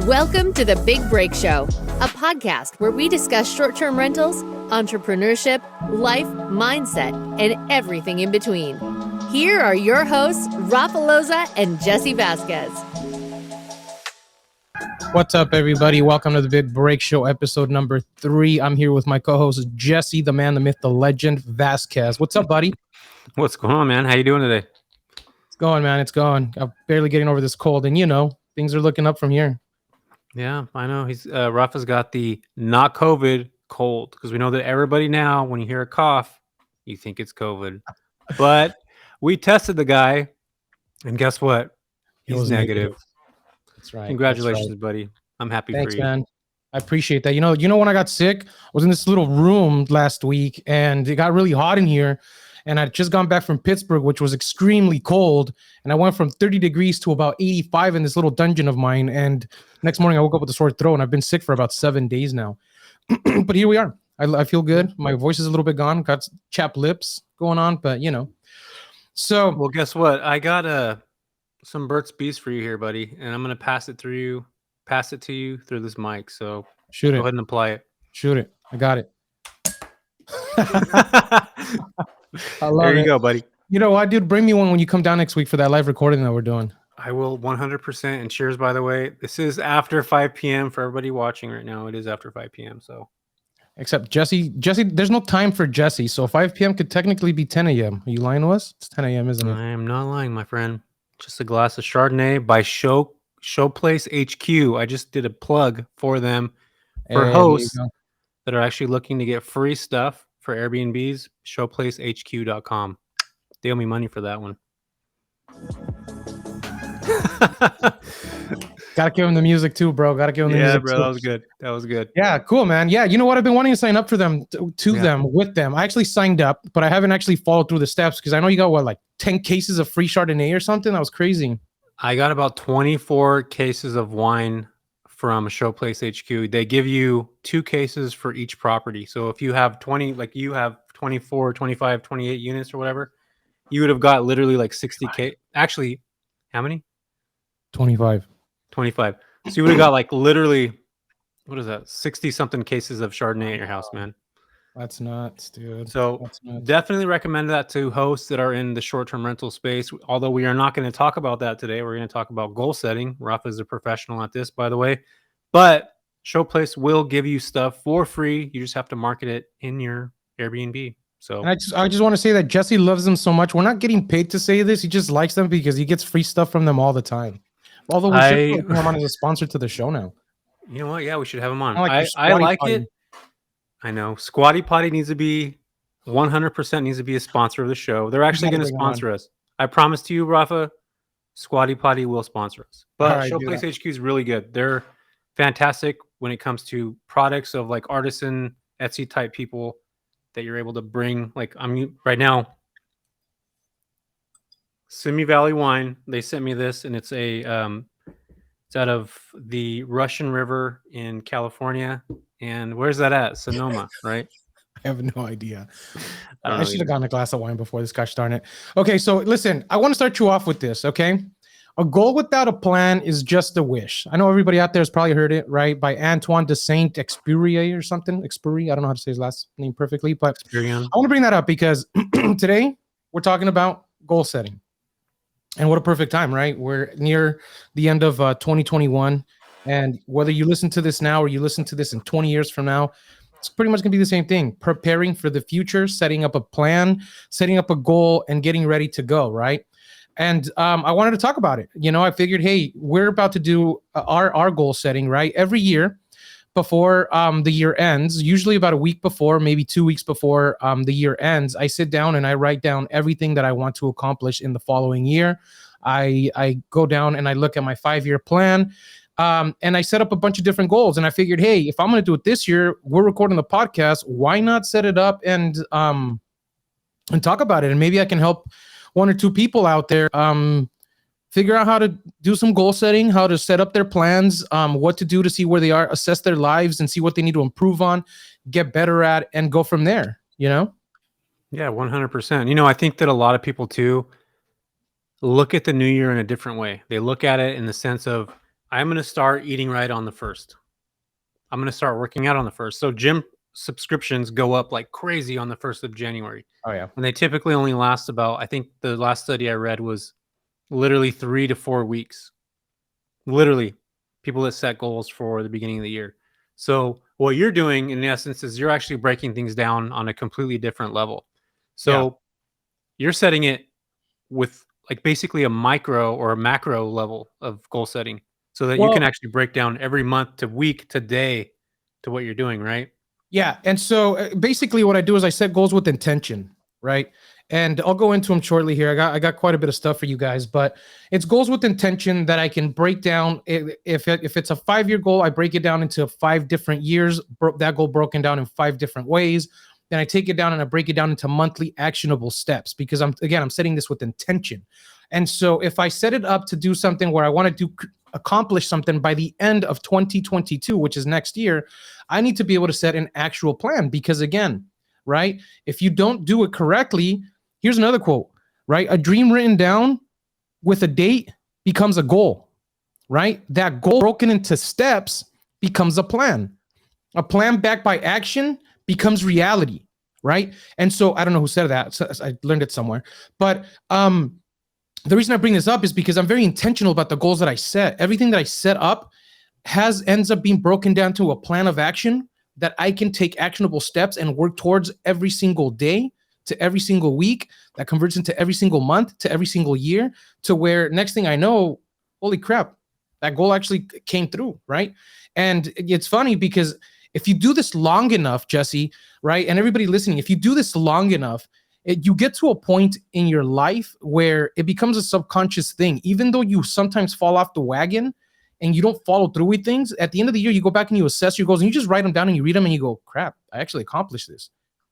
Welcome to The Big Break Show, a podcast where we discuss short-term rentals, entrepreneurship, life, mindset, and everything in between. Here are your hosts, Rafa, Loza, and Jesse Vasquez. What's up, everybody? Welcome to The Big Break Show, episode number 3. I'm here with my co-host, Jesse, the man, the myth, the legend, Vasquez. What's up, buddy? What's going on, man? How you doing today? It's going, man. It's going. I'm barely getting over this cold, and things are looking up from here. Yeah, I know. He's Rafa's got the not COVID cold, because we know that everybody now, when you hear a cough, you think it's COVID. But we tested the guy, and guess what? He's negative. That's right. Congratulations, buddy. I'm happy Thanks, for you. man. I appreciate that. You know, when I got sick, I was in this little room last week, and it got really hot in here. And I'd just gone back from Pittsburgh, which was extremely cold. And I went from 30 degrees to about 85 in this little dungeon of mine. And next morning I woke up with a sore throat, and I've been sick for about 7 days now. But here we are. I feel good. My voice is a little bit gone. Got chapped lips going on, but So, well, guess what? I got some Burt's Bees for you here, buddy. And I'm going to pass it to you through this mic. So shoot go it. ahead and apply it. Shoot it. I got it. I love there you it. go, buddy. You know what, dude? Bring me one when you come down next week for that live recording that we're doing. I will 100%. And cheers, by the way. This is after 5 p.m. for everybody watching right now. It is after 5 p.m. So, except Jesse, there's no time for Jesse. So 5 p.m. could technically be 10 a.m. Are you lying to us? It's 10 a.m., isn't it? I am not lying, my friend. Just a glass of Chardonnay by Showplace HQ. I just did a plug for them for hosts that are actually looking to get free stuff for Airbnbs. Showplacehq.com. They owe me money for that one. Gotta give him the music too, bro. Gotta give him the music. Yeah, bro, too. that was good. That was good. Yeah, cool, man. Yeah, you know what? I've been wanting to sign up for them, with them. I actually signed up, but I haven't actually followed through the steps because I know you got, like 10 cases of free Chardonnay or something? That was crazy. I got about 24 cases of wine from Showplace HQ. They give you 2 cases for each property. So if you have 20, like you have 24, 25, 28 units or whatever, you would have got literally like 60K. Actually, how many? 25. 25. So you would have got like literally, what is that? 60 something cases of Chardonnay at your house, man. That's nuts, dude. So definitely recommend that to hosts that are in the short-term rental space. Although we are not going to talk about that today. We're going to talk about goal setting. Rafa is a professional at this, by the way. But Showplace will give you stuff for free. You just have to market it in your Airbnb. So and I just want to say that Jesse loves them so much. We're not getting paid to say this. He just likes them because he gets free stuff from them all the time. Although we should put him on as a sponsor to the show now. You know what? Yeah, we should have him on. I like it. I know. Squatty Potty needs to be 100% needs to be a sponsor of the show. They're actually going to sponsor us. I promise to you, Rafa, Squatty Potty will sponsor us. But right, Showplace HQ is really good. They're fantastic when it comes to products of like artisan Etsy type people that you're able to bring. Like I'm right now, Simi Valley Wine. They sent me this, and it's it's out of the Russian River in California. And where's that at? Sonoma, right? I have no idea. I should have gotten a glass of wine before this, gosh darn it. Okay, so listen, I want to start you off with this, okay? A goal without a plan is just a wish. I know everybody out there has probably heard it, right? By Antoine de Saint-Exupéry or something. Exupéry, I don't know how to say his last name perfectly, but I want to bring that up because today we're talking about goal setting. And what a perfect time, right? We're near the end of 2021. And whether you listen to this now or you listen to this in 20 years from now, it's pretty much going to be the same thing. Preparing for the future, setting up a plan, setting up a goal, and getting ready to go, right? And I wanted to talk about it. I figured, hey, we're about to do our goal setting, right? Every year before the year ends, usually about a week before, maybe 2 weeks before the year ends, I sit down and I write down everything that I want to accomplish in the following year. I go down and I look at my 5-year plan. And I set up a bunch of different goals, and I figured, hey, if I'm going to do it this year, we're recording the podcast. Why not set it up and talk about it? And maybe I can help 1 or 2 people out there figure out how to do some goal setting, how to set up their plans, what to do to see where they are, assess their lives, and see what they need to improve on, get better at, and go from there. Yeah, 100%. I think that a lot of people too look at the new year in a different way. They look at it in the sense of I'm going to start eating right on the 1st. I'm going to start working out on the 1st. So gym subscriptions go up like crazy on the 1st of January. Oh yeah. And they typically only last about, I think the last study I read was literally 3 to 4 weeks. Literally, people that set goals for the beginning of the year. So what you're doing in essence is you're actually breaking things down on a completely different level. So you're setting it with like basically a micro or a macro level of goal setting so that you can actually break down every month to week to day to what you're doing, right? Yeah. And so basically what I do is I set goals with intention, right? And I'll go into them shortly here. I got quite a bit of stuff for you guys, but it's goals with intention that I can break down. If it's a 5-year goal, I break it down into 5 different years, that goal broken down in 5 different ways. Then I take it down and I break it down into monthly actionable steps because I'm setting this with intention. And so if I set it up to do something where I want to accomplish something by the end of 2022, which is next year, I need to be able to set an actual plan because again, right? If you don't do it correctly, here's another quote, right? A dream written down with a date becomes a goal, right? That goal broken into steps becomes a plan. A plan backed by action becomes reality, right? And so I don't know who said that. So I learned it somewhere. But the reason I bring this up is because I'm very intentional about the goals that I set. Everything that I set up ends up being broken down to a plan of action that I can take actionable steps and work towards every single day, to every single week, that converts into every single month, to every single year, to where next thing I know, holy crap, that goal actually came through, right? And it's funny because if you do this long enough, Jesse, right, and everybody listening, if you do this long enough, you get to a point in your life where it becomes a subconscious thing. Even though you sometimes fall off the wagon and you don't follow through with things, at the end of the year, you go back and you assess your goals and you just write them down and you read them and you go, crap, I actually accomplished this.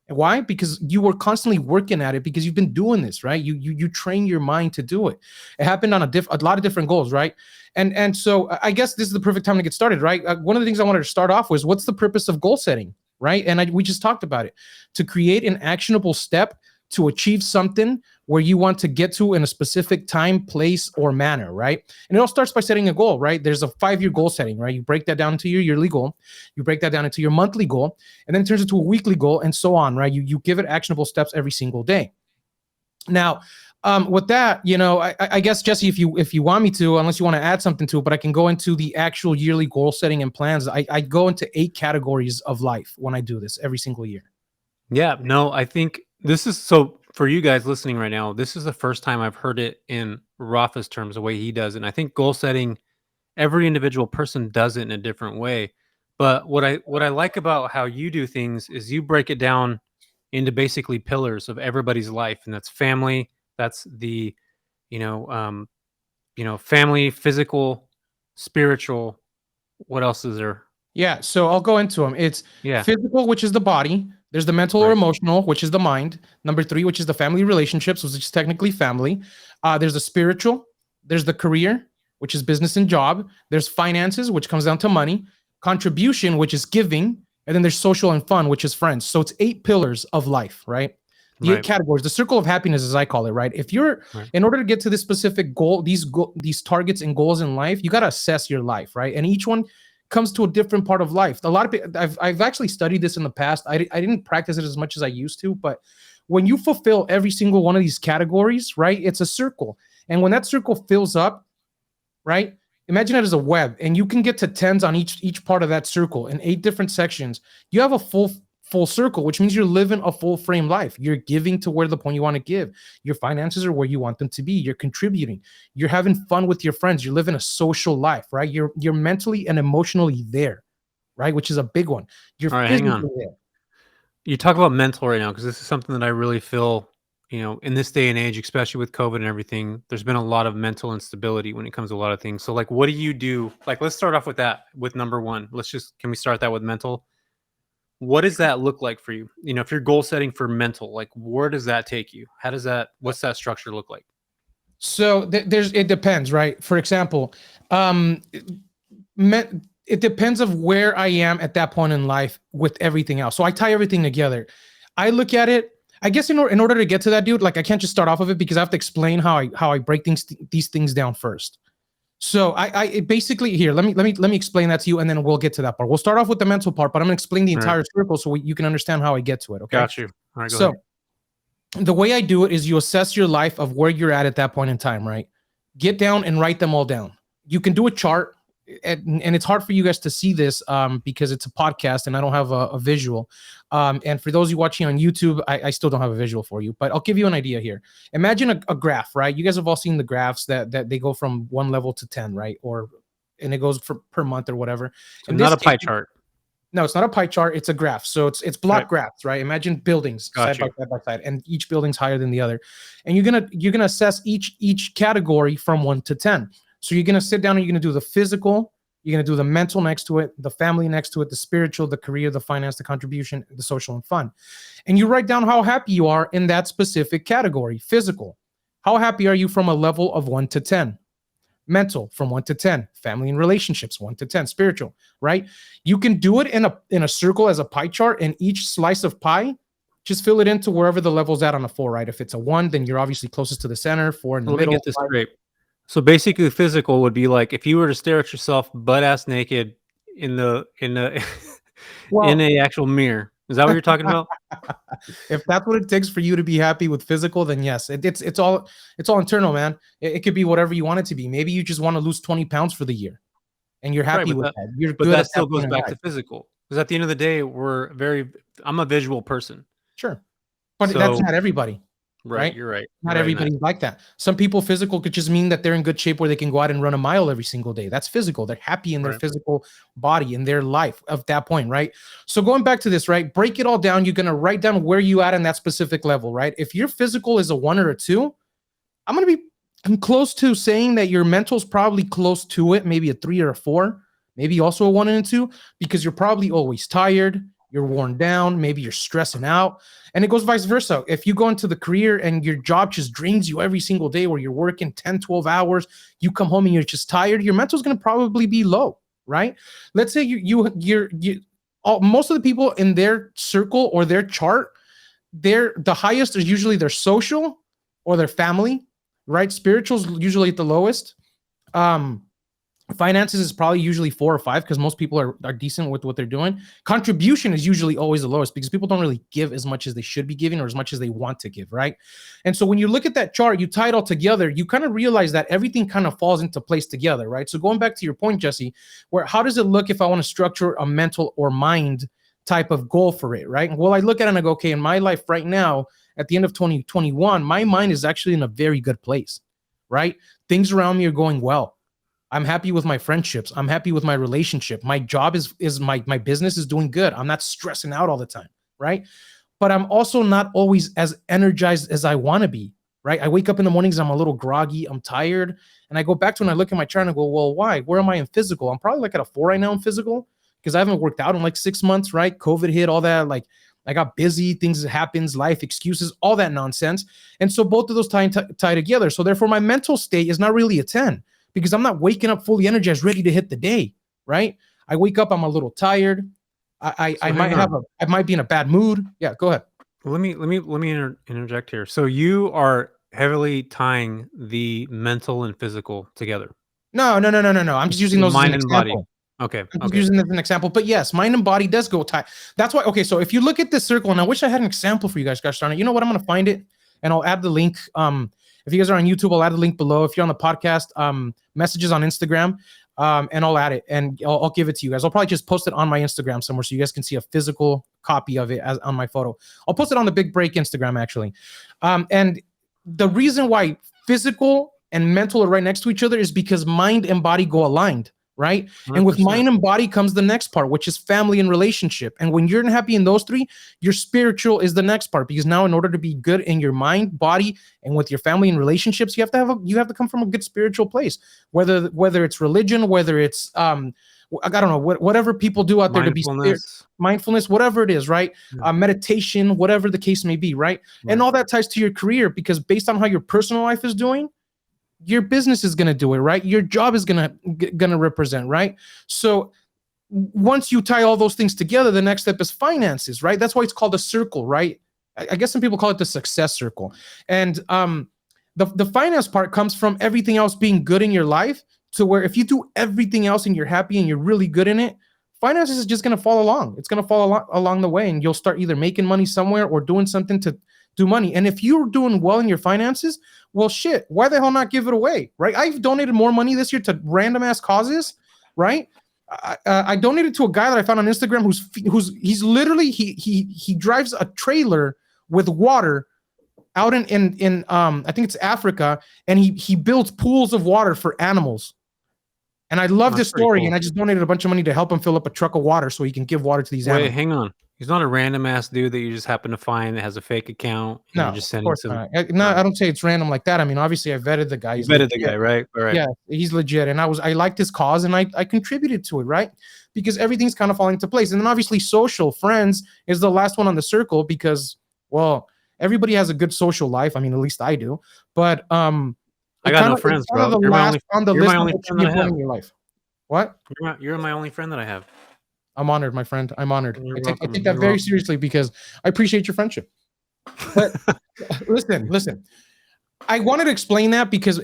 And why? Because you were constantly working at it because you've been doing this, right? You train your mind to do it. It happened on a lot of different goals, right? And so I guess this is the perfect time to get started, right? One of the things I wanted to start off was what's the purpose of goal setting, right? And we just talked about it. To create an actionable step to achieve something where you want to get to in a specific time, place, or manner, right? And it all starts by setting a goal, right? There's a 5-year goal setting, right? You break that down into your yearly goal, you break that down into your monthly goal, and then it turns into a weekly goal and so on, right? You give it actionable steps every single day. Now, with that, I guess, Jesse, if you want me to, unless you want to add something to it, but I can go into the actual yearly goal setting and plans. I go into 8 categories of life when I do this every single year. Yeah, no, I think this is so for you guys listening right now. This is the first time I've heard it in Rafa's terms, the way he does it. And I think goal setting, every individual person does it in a different way. But what I like about how you do things is you break it down into basically pillars of everybody's life, and that's family, that's the family, physical, spiritual. What else is there? Yeah, so I'll go into them. It's physical, which is the body. There's the mental or emotional, which is the mind. Number 3, which is the family relationships, which is technically family. There's the spiritual. There's the career, which is business and job. There's finances, which comes down to money. Contribution, which is giving. And then there's social and fun, which is friends. So it's 8 pillars of life, right? The 8 categories, the circle of happiness, as I call it, right? If you're, in order to get to this specific goal, these targets and goals in life, you got to assess your life, right? And each one comes to a different part of life. A lot of people, I've actually studied this in the past. I didn't practice it as much as I used to, but when you fulfill every single one of these categories, right, it's a circle. And when that circle fills up, right, imagine it as a web, and you can get to 10s on each part of that circle in 8 different sections. You have a full circle, which means you're living a full frame life. You're giving to where the point you want to give. Your finances are where you want them to be. You're contributing. You're having fun with your friends. You're living a social life, right? You're mentally and emotionally there, right? Which is a big one. You're all right, hang on. There. You talk about mental right now, because this is something that I really feel, in this day and age, especially with COVID and everything, there's been a lot of mental instability when it comes to a lot of things. So like, what do you do? Like, let's start off with that, with number 1. Can we start that with mental? What does that look like for you? If you're goal setting for mental, like where does that take you? What's that structure look like? So it depends, right? For example, it depends of where I am at that point in life with everything else. So I tie everything together. I look at it, I guess in order to get to that, dude, like I can't just start off of it because I have to explain how I break these things down first. So I basically here, let me explain that to you, and then we'll get to that part. We'll start off with the mental part, but I'm gonna explain the entire circle so you can understand how I get to it. Okay. Got you. All right, go so ahead. The way I do it is you assess your life of where you're at that point in time, right? Get down and write them all down. You can do a chart, and it's hard for you guys to see this because it's a podcast and I don't have a visual. And for those of you watching on YouTube, I still don't have a visual for you, but I'll give you an idea here. Imagine a graph, right? You guys have all seen the graphs that they go from 1 level to 10, right? And it goes per month or whatever. So not a pie chart. No, it's not a pie chart. It's a graph. So it's block graphs, right? Imagine buildings side by side, and each building's higher than the other. And you're gonna assess each category from 1 to 10. So you're gonna sit down and you're gonna do the physical, you're gonna do the mental next to it, the family next to it, the spiritual, the career, the finance, the contribution, the social, and fun. And you write down how happy you are in that specific category. Physical, how happy are you from a level of 1 to 10? Mental, from 1 to 10. Family and relationships, 1 to 10. Spiritual, right? You can do it in a circle as a pie chart, and each slice of pie, just fill it into wherever the level's at on a 4, right? If it's a 1, then you're obviously closest to the center. 4 in the middle. Let me get this straight. So basically, physical would be like if you were to stare at yourself butt ass naked in a actual mirror. Is that what you're talking about? If that's what it takes for you to be happy with physical, then yes, it's all internal, man. It could be whatever you want it to be. Maybe you just want to lose 20 pounds for the year, and you're happy with that. You're but that still goes back to physical, because at the end of the day, I'm a visual person. Sure, but that's not everybody. Right, you're right. Not everybody's like that. Some people, physical could just mean that they're in good shape where they can go out and run a mile every single day. That's physical. They're happy in their physical body, in their life of that point, right? So going back to this, right? Break it all down. You're going to write down where you at in that specific level, right? If your physical is a 1 or a 2, I'm close to saying that your mental's probably close to it, maybe a 3 or a 4, maybe also a 1 and a 2, because you're probably always tired. You're worn down, maybe you're stressing out, and it goes vice versa. If you go into the career and your job just drains you every single day, where you're working 10, 12 hours, you come home and you're just tired, your mental's going to probably be low, right? Let's say most of the people in their circle or their chart, the highest is usually their social or their family, right? Spiritual's usually at the lowest. Finances is probably usually 4 or 5 because most people are decent with what they're doing. Contribution is usually always the lowest because people don't really give as much as they should be giving or as much as they want to give, right? And so when you look at that chart, you tie it all together, you kind of realize that everything kind of falls into place together, right? So going back to your point, Jesse, how does it look if I want to structure a mental or mind type of goal for it, right? Well, I look at it and I go, okay, in my life right now, at the end of 2021, my mind is actually in a very good place, right? Things around me are going well. I'm happy with my friendships. I'm happy with my relationship. My job is my business is doing good. I'm not stressing out all the time, right? But I'm also not always as energized as I want to be, right? I wake up in the mornings, I'm a little groggy, I'm tired, and I go back to when I look at my chart and I go, well, why? Where am I in physical? I'm probably like at a 4 right now in physical because I haven't worked out in like 6 months, right? COVID hit, all that, like I got busy, things happens, life, excuses, all that nonsense. And so both of those tie together. So therefore my mental state is not really a 10. Because I'm not waking up fully energized, ready to hit the day, right? I wake up, I'm a little tired. I might be in a bad mood. Yeah, go ahead. Let me interject here. So you are heavily tying the mental and physical together. No. I'm just using those mind as an and example. Body. Okay. I'm using this as an example, but yes, mind and body does go tie. That's why. Okay, so if you look at this circle, and I wish I had an example for you guys. Gosh darn it! You know what? I'm gonna find it, and I'll add the link. If you guys are on YouTube, I'll add the link below. If you're on the podcast, messages on Instagram, and I'll add it and I'll give it to you guys. I'll probably just post it on my Instagram somewhere so you guys can see a physical copy of it on my photo. I'll post it on the Big Break Instagram actually. And the reason why physical and mental are right next to each other is because mind and body go aligned. Right. 100%. And with mind and body comes the next part, which is family and relationship. And when you're happy in those 3, your spiritual is the next part, because now in order to be good in your mind, body, and with your family and relationships, you have to come from a good spiritual place, whether it's religion, whether it's, I don't know, whatever people do out there to be mindfulness, whatever it is, right? Yeah. Meditation, whatever the case may be. Right. And all that ties to your career, because based on how your personal life is doing, your business is going to do it, right? Your job is going to represent, right? So once you tie all those things together, the next step is finances, right? That's why it's called a circle, right? I guess some people call it the success circle. And the finance part comes from everything else being good in your life to where if you do everything else and you're happy and you're really good in it, finances is just going to fall along. It's going to fall along the way, and you'll start either making money somewhere or doing something to do money. And if you're doing well in your finances, well, shit, why the hell not give it away, right? I've donated more money this year to random ass causes, right? I donated to a guy that I found on Instagram he's literally he drives a trailer with water out in I think it's Africa, and he builds pools of water for animals. And I love this story, cool. And I just donated a bunch of money to help him fill up a truck of water so he can give water to these animals. Wait, hang on. He's not a random ass dude that you just happen to find that has a fake account. And no, you're just sending some. No, I don't say it's random like that. I mean, obviously, I vetted the guy. You vetted the guy, right? All right. Yeah, he's legit, and I liked his cause, and I contributed to it, right? Because everything's kind of falling into place. And then obviously, social friends is the last one on the circle because, well, everybody has a good social life. I mean, at least I do. But I got no friends, bro. You're my only friend that I have in your life. What? You're my only friend that I have. I'm honored, my friend. I'm honored. I take that very seriously because I appreciate your friendship. But listen. I wanted to explain that because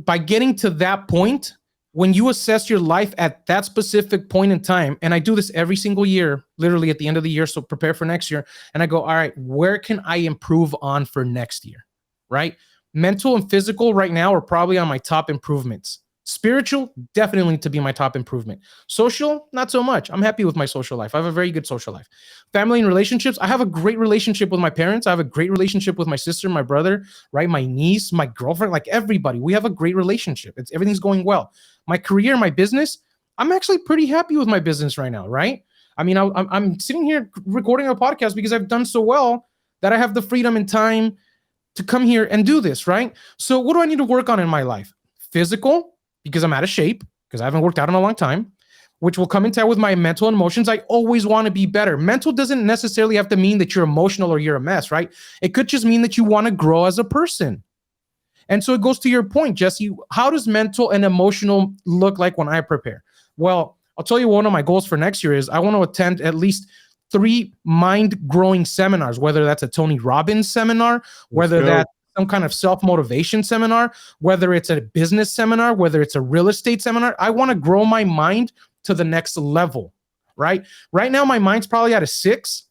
by getting to that point, when you assess your life at that specific point in time, and I do this every single year, literally at the end of the year, so prepare for next year, and I go, all right, where can I improve on for next year, right? Mental and physical right now are probably on my top improvements. Spiritual, definitely to be my top improvement. Social, not so much. I'm happy with my social life. I have a very good social life. Family and relationships, I have a great relationship with my parents. I have a great relationship with my sister, my brother, right? My niece, my girlfriend, like everybody. We have a great relationship. Everything's going well. My career, my business, I'm actually pretty happy with my business right now, right? I mean, I'm sitting here recording a podcast because I've done so well that I have the freedom and time to come here and do this, right? So what do I need to work on in my life? Physical, because I'm out of shape, because I haven't worked out in a long time, which will come in time with my mental and emotions. I always want to be better. Mental doesn't necessarily have to mean that you're emotional or you're a mess, right? It could just mean that you want to grow as a person. And so it goes to your point, Jesse. How does mental and emotional look like when I prepare? Well, I'll tell you one of my goals for next year is I want to attend at least 3 mind-growing seminars, whether that's a Tony Robbins seminar, whether that's some kind of self-motivation seminar, whether it's a business seminar, whether it's a real estate seminar. I want to grow my mind to the next level, right? Right now, my mind's probably at a 6.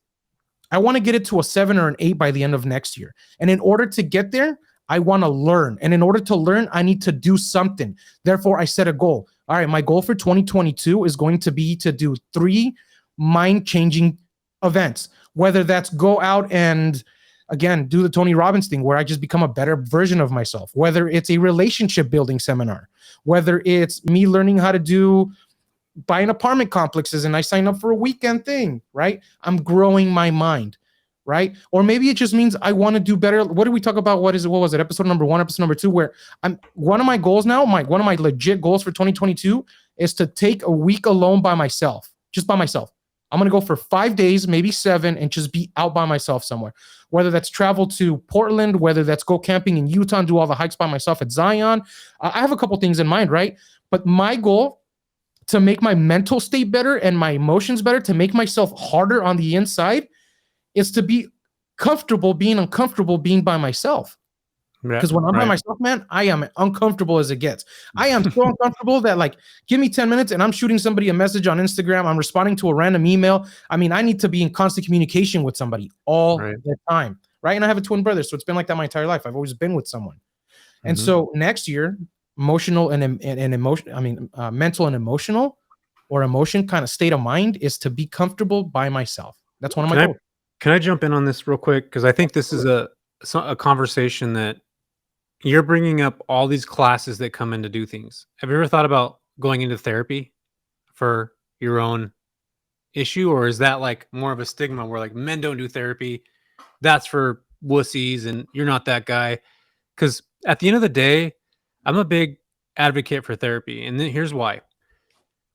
I want to get it to a 7 or an 8 by the end of next year. And in order to get there, I want to learn. And in order to learn, I need to do something. Therefore, I set a goal. All right, my goal for 2022 is going to be to do 3 mind-changing events, whether that's go out and again, do the Tony Robbins thing where I just become a better version of myself, whether it's a relationship building seminar, whether it's me learning how to buying apartment complexes and I sign up for a weekend thing, right? I'm growing my mind, right? Or maybe it just means I want to do better. What did we talk about? What was it? Episode number 1, episode number 2, where one of my goals now, one of my legit goals for 2022 is to take a week alone by myself, just by myself. I'm going to go for 5 days, maybe 7, and just be out by myself somewhere. Whether that's travel to Portland, whether that's go camping in Utah and do all the hikes by myself at Zion. I have a couple things in mind, right? But my goal to make my mental state better and my emotions better, to make myself harder on the inside, is to be comfortable being uncomfortable being by myself. Because when I'm by myself, man, I am uncomfortable as it gets. I am so uncomfortable that, like, give me 10 minutes and I'm shooting somebody a message on Instagram. I'm responding to a random email. I mean, I need to be in constant communication with somebody all the time, right? And I have a twin brother, so it's been like that my entire life. I've always been with someone. And so next year, mental and emotional or emotion kind of state of mind is to be comfortable by myself. That's one of my goals. Can I jump in on this real quick? Because I think this is a conversation that you're bringing up all these classes that come in to do things. Have you ever thought about going into therapy for your own issue? Or is that like more of a stigma where like men don't do therapy? That's for wussies and you're not that guy. Because at the end of the day, I'm a big advocate for therapy. And then here's why.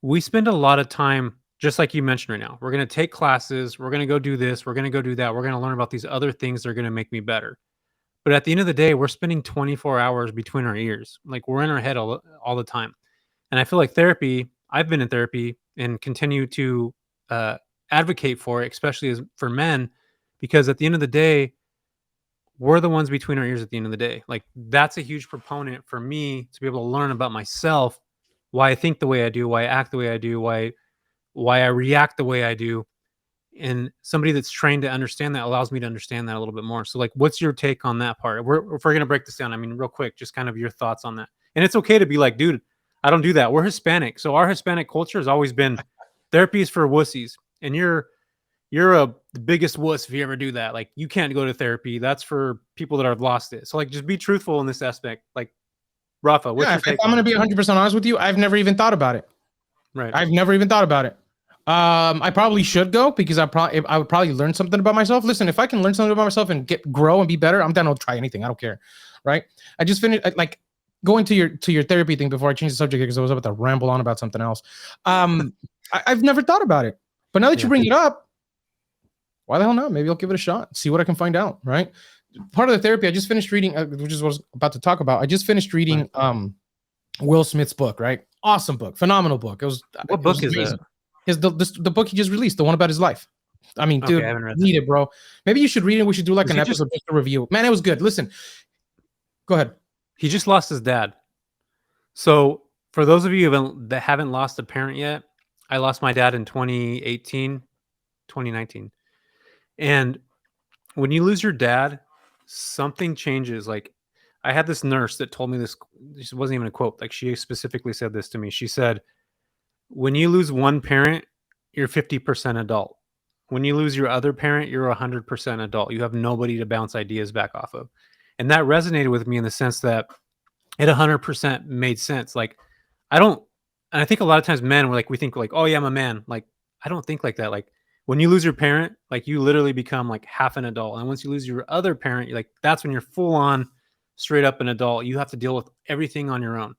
We spend a lot of time, just like you mentioned right now, we're going to take classes. We're going to go do this. We're going to go do that. We're going to learn about these other things that are going to make me better. But at the end of the day, we're spending 24 hours between our ears. Like we're in our head all the time. And I feel like therapy, I've been in therapy and continue to advocate for it, especially for men, because at the end of the day, we're the ones between our ears at the end of the day. Like that's a huge proponent for me to be able to learn about myself why I think the way I do, why I act the way I do, why I react the way I do. And somebody that's trained to understand that allows me to understand that a little bit more. So like, what's your take on that part? If we're going to break this down, I mean, real quick, just kind of your thoughts on that. And it's okay to be like, dude, I don't do that. We're Hispanic. So our Hispanic culture has always been therapy is for wussies. And you're the biggest wuss if you ever do that. Like, you can't go to therapy. That's for people that have lost it. So like, just be truthful in this aspect. Like, Rafa, what's your take? I'm going to be 100% honest with you. I've never even thought about it. Right. I've never even thought about it. I probably should go because I would probably learn something about myself. Listen, if I can learn something about myself and grow and be better, I'm down to try anything. I don't care. Right. I just finished like going to your therapy thing before I changed the subject because I was about to ramble on about something else. I've never thought about it, but now that you bring it up, why the hell not? Maybe I'll give it a shot, see what I can find out. Right. Part of the therapy, I just finished reading, which is what I was about to talk about. I just finished reading Will Smith's book. Right. Awesome book. Phenomenal book. What book is that? The book he just released, the one about his life. I mean, dude, I read it, bro. Maybe you should read it. We should do like an episode just to review. Man, it was good. Listen, go ahead. He just lost his dad. So for those of you that haven't lost a parent yet, I lost my dad in 2019. And when you lose your dad, something changes. Like, I had this nurse that told me this. This wasn't even a quote. Like, she specifically said this to me. She said, when you lose one parent, you're 50% adult. When you lose your other parent, you're 100% adult. You have nobody to bounce ideas back off of. And that resonated with me in the sense that it 100% made sense. Like, and I think a lot of times men, we think like, oh yeah, I'm a man. Like, I don't think like that. Like, when you lose your parent, like, you literally become like half an adult. And once you lose your other parent, you're like, that's when you're full on straight up an adult. You have to deal with everything on your own.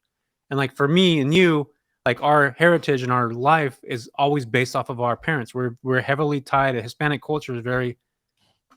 And like, for me and you, like, our heritage and our life is always based off of our parents. We're heavily tied. Hispanic culture is very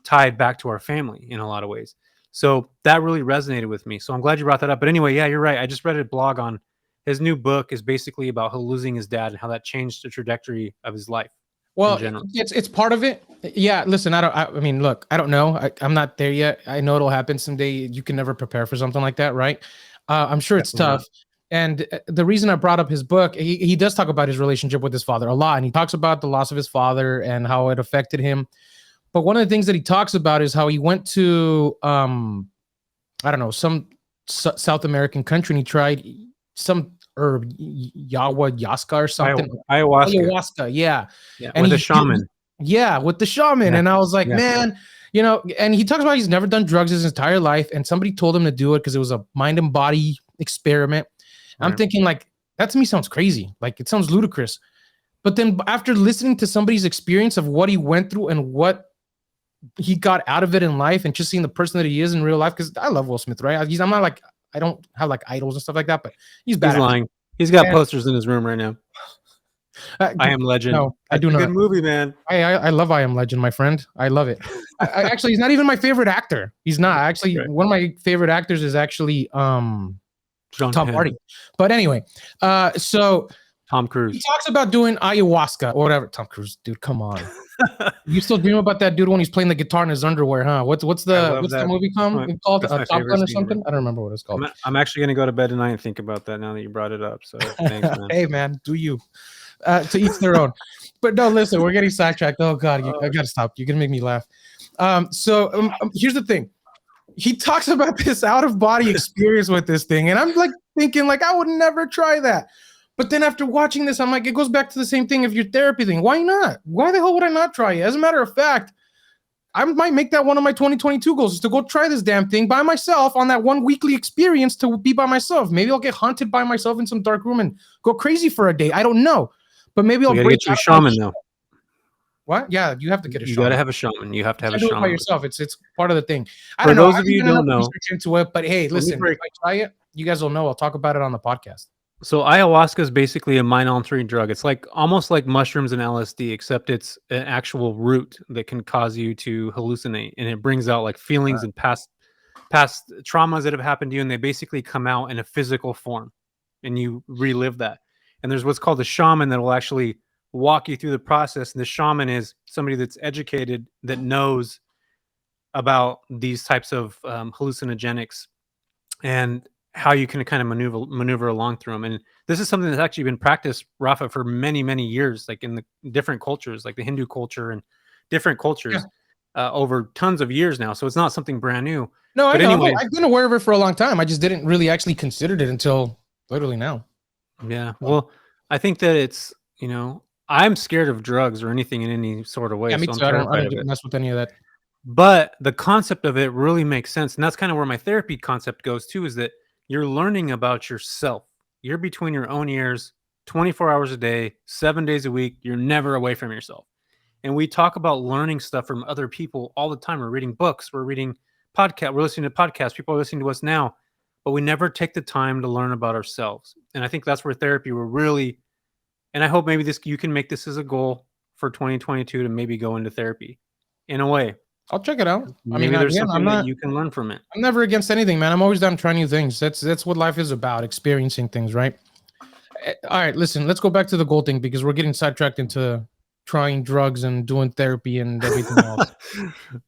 tied back to our family in a lot of ways. So that really resonated with me. So I'm glad you brought that up. But anyway, yeah, you're right. I just read a blog on his new book is basically about losing his dad and how that changed the trajectory of his life. Well, it's part of it. Yeah. Listen, I mean, look, I don't know. I'm not there yet. I know it'll happen someday. You can never prepare for something like that, right? I'm sure it's tough. And the reason I brought up his book, he does talk about his relationship with his father a lot. And he talks about the loss of his father and how it affected him. But one of the things that he talks about is how he went to, I don't know, some South American country and he tried some herb, ayahuasca or something. Ayahuasca, yeah. And with the shaman. With the shaman. Yeah. And I was like, man, you know, and he talks about he's never done drugs his entire life. And somebody told him to do it because it was a mind and body experiment. Right. I'm thinking, like, that to me sounds crazy. Like, it sounds ludicrous. But then after listening to somebody's experience of what he went through and what he got out of it in life and just seeing the person that he is in real life, because I love Will Smith, right? I'm not like, I don't have like idols and stuff like that, but he's bad. He's lying. He's got posters in his room right now. I Am Legend. No, I do not. Good movie, man. I love I Am Legend, my friend. I love it. Actually, he's not even my favorite actor. He's not. Actually, one of my favorite actors is actually Tom Hardy. But anyway, so Tom Cruise. He talks about doing ayahuasca or whatever. Tom Cruise, dude, come on. You still dream about that dude when he's playing the guitar in his underwear, huh? What's the movie called? Top Gun or something? I don't remember what it's called. I'm actually gonna go to bed tonight and think about that now that you brought it up. So thanks, man. Hey, man, do you? To each their own. But no, listen, we're getting sidetracked. Oh God, I gotta stop. You're gonna make me laugh. So here's the thing. He talks about this out of body experience with this thing, and I'm like thinking, like, I would never try that. But then after watching this, I'm like, it goes back to the same thing of your therapy thing. Why not? Why the hell would I not try it? As a matter of fact, I might make that one of my 2022 goals is to go try this damn thing by myself on that one weekly experience to be by myself. Maybe I'll get haunted by myself in some dark room and go crazy for a day. I don't know. But maybe I'll get you a shaman though. What? Yeah, you have to get a shaman. You got to have a shaman. You have to have a shaman. Do it by yourself. It's part of the thing. I don't know. Those of you who don't know, research into it, but hey, listen, if I try it, you guys will know. I'll talk about it on the podcast. So ayahuasca is basically a mind-altering drug. It's like almost like mushrooms and LSD, except it's an actual root that can cause you to hallucinate, and it brings out like feelings and past traumas that have happened to you, and they basically come out in a physical form, and you relive that. And there's what's called a shaman that will actually walk you through the process. And the shaman is somebody that's educated, that knows about these types of hallucinogenics, and how you can kind of maneuver along through them. And this is something that's actually been practiced, Rafa, for many, many years, like in the different cultures, like the Hindu culture and different cultures over tons of years now. So it's not something brand new. No, but I know. Anyway, I've been aware of it for a long time. I just didn't really actually considered it until literally now. Yeah. Well, I think that it's, I'm scared of drugs or anything in any sort of way. Yeah, me so too. I don't mess with any of that. But the concept of it really makes sense. And that's kind of where my therapy concept goes too, is that you're learning about yourself. You're between your own ears 24 hours a day, 7 days a week. You're never away from yourself. And we talk about learning stuff from other people all the time. We're reading books, we're reading podcasts, we're listening to podcasts. People are listening to us now, but we never take the time to learn about ourselves. And I think that's where therapy will really, and I hope maybe you can make this as a goal for 2022 to maybe go into therapy in a way. I'll check it out. Maybe there's something that you can learn from it. I'm never against anything, man. I'm always down to try new things. That's what life is about, experiencing things, right? All right, listen, let's go back to the goal thing because we're getting sidetracked into trying drugs and doing therapy and everything else.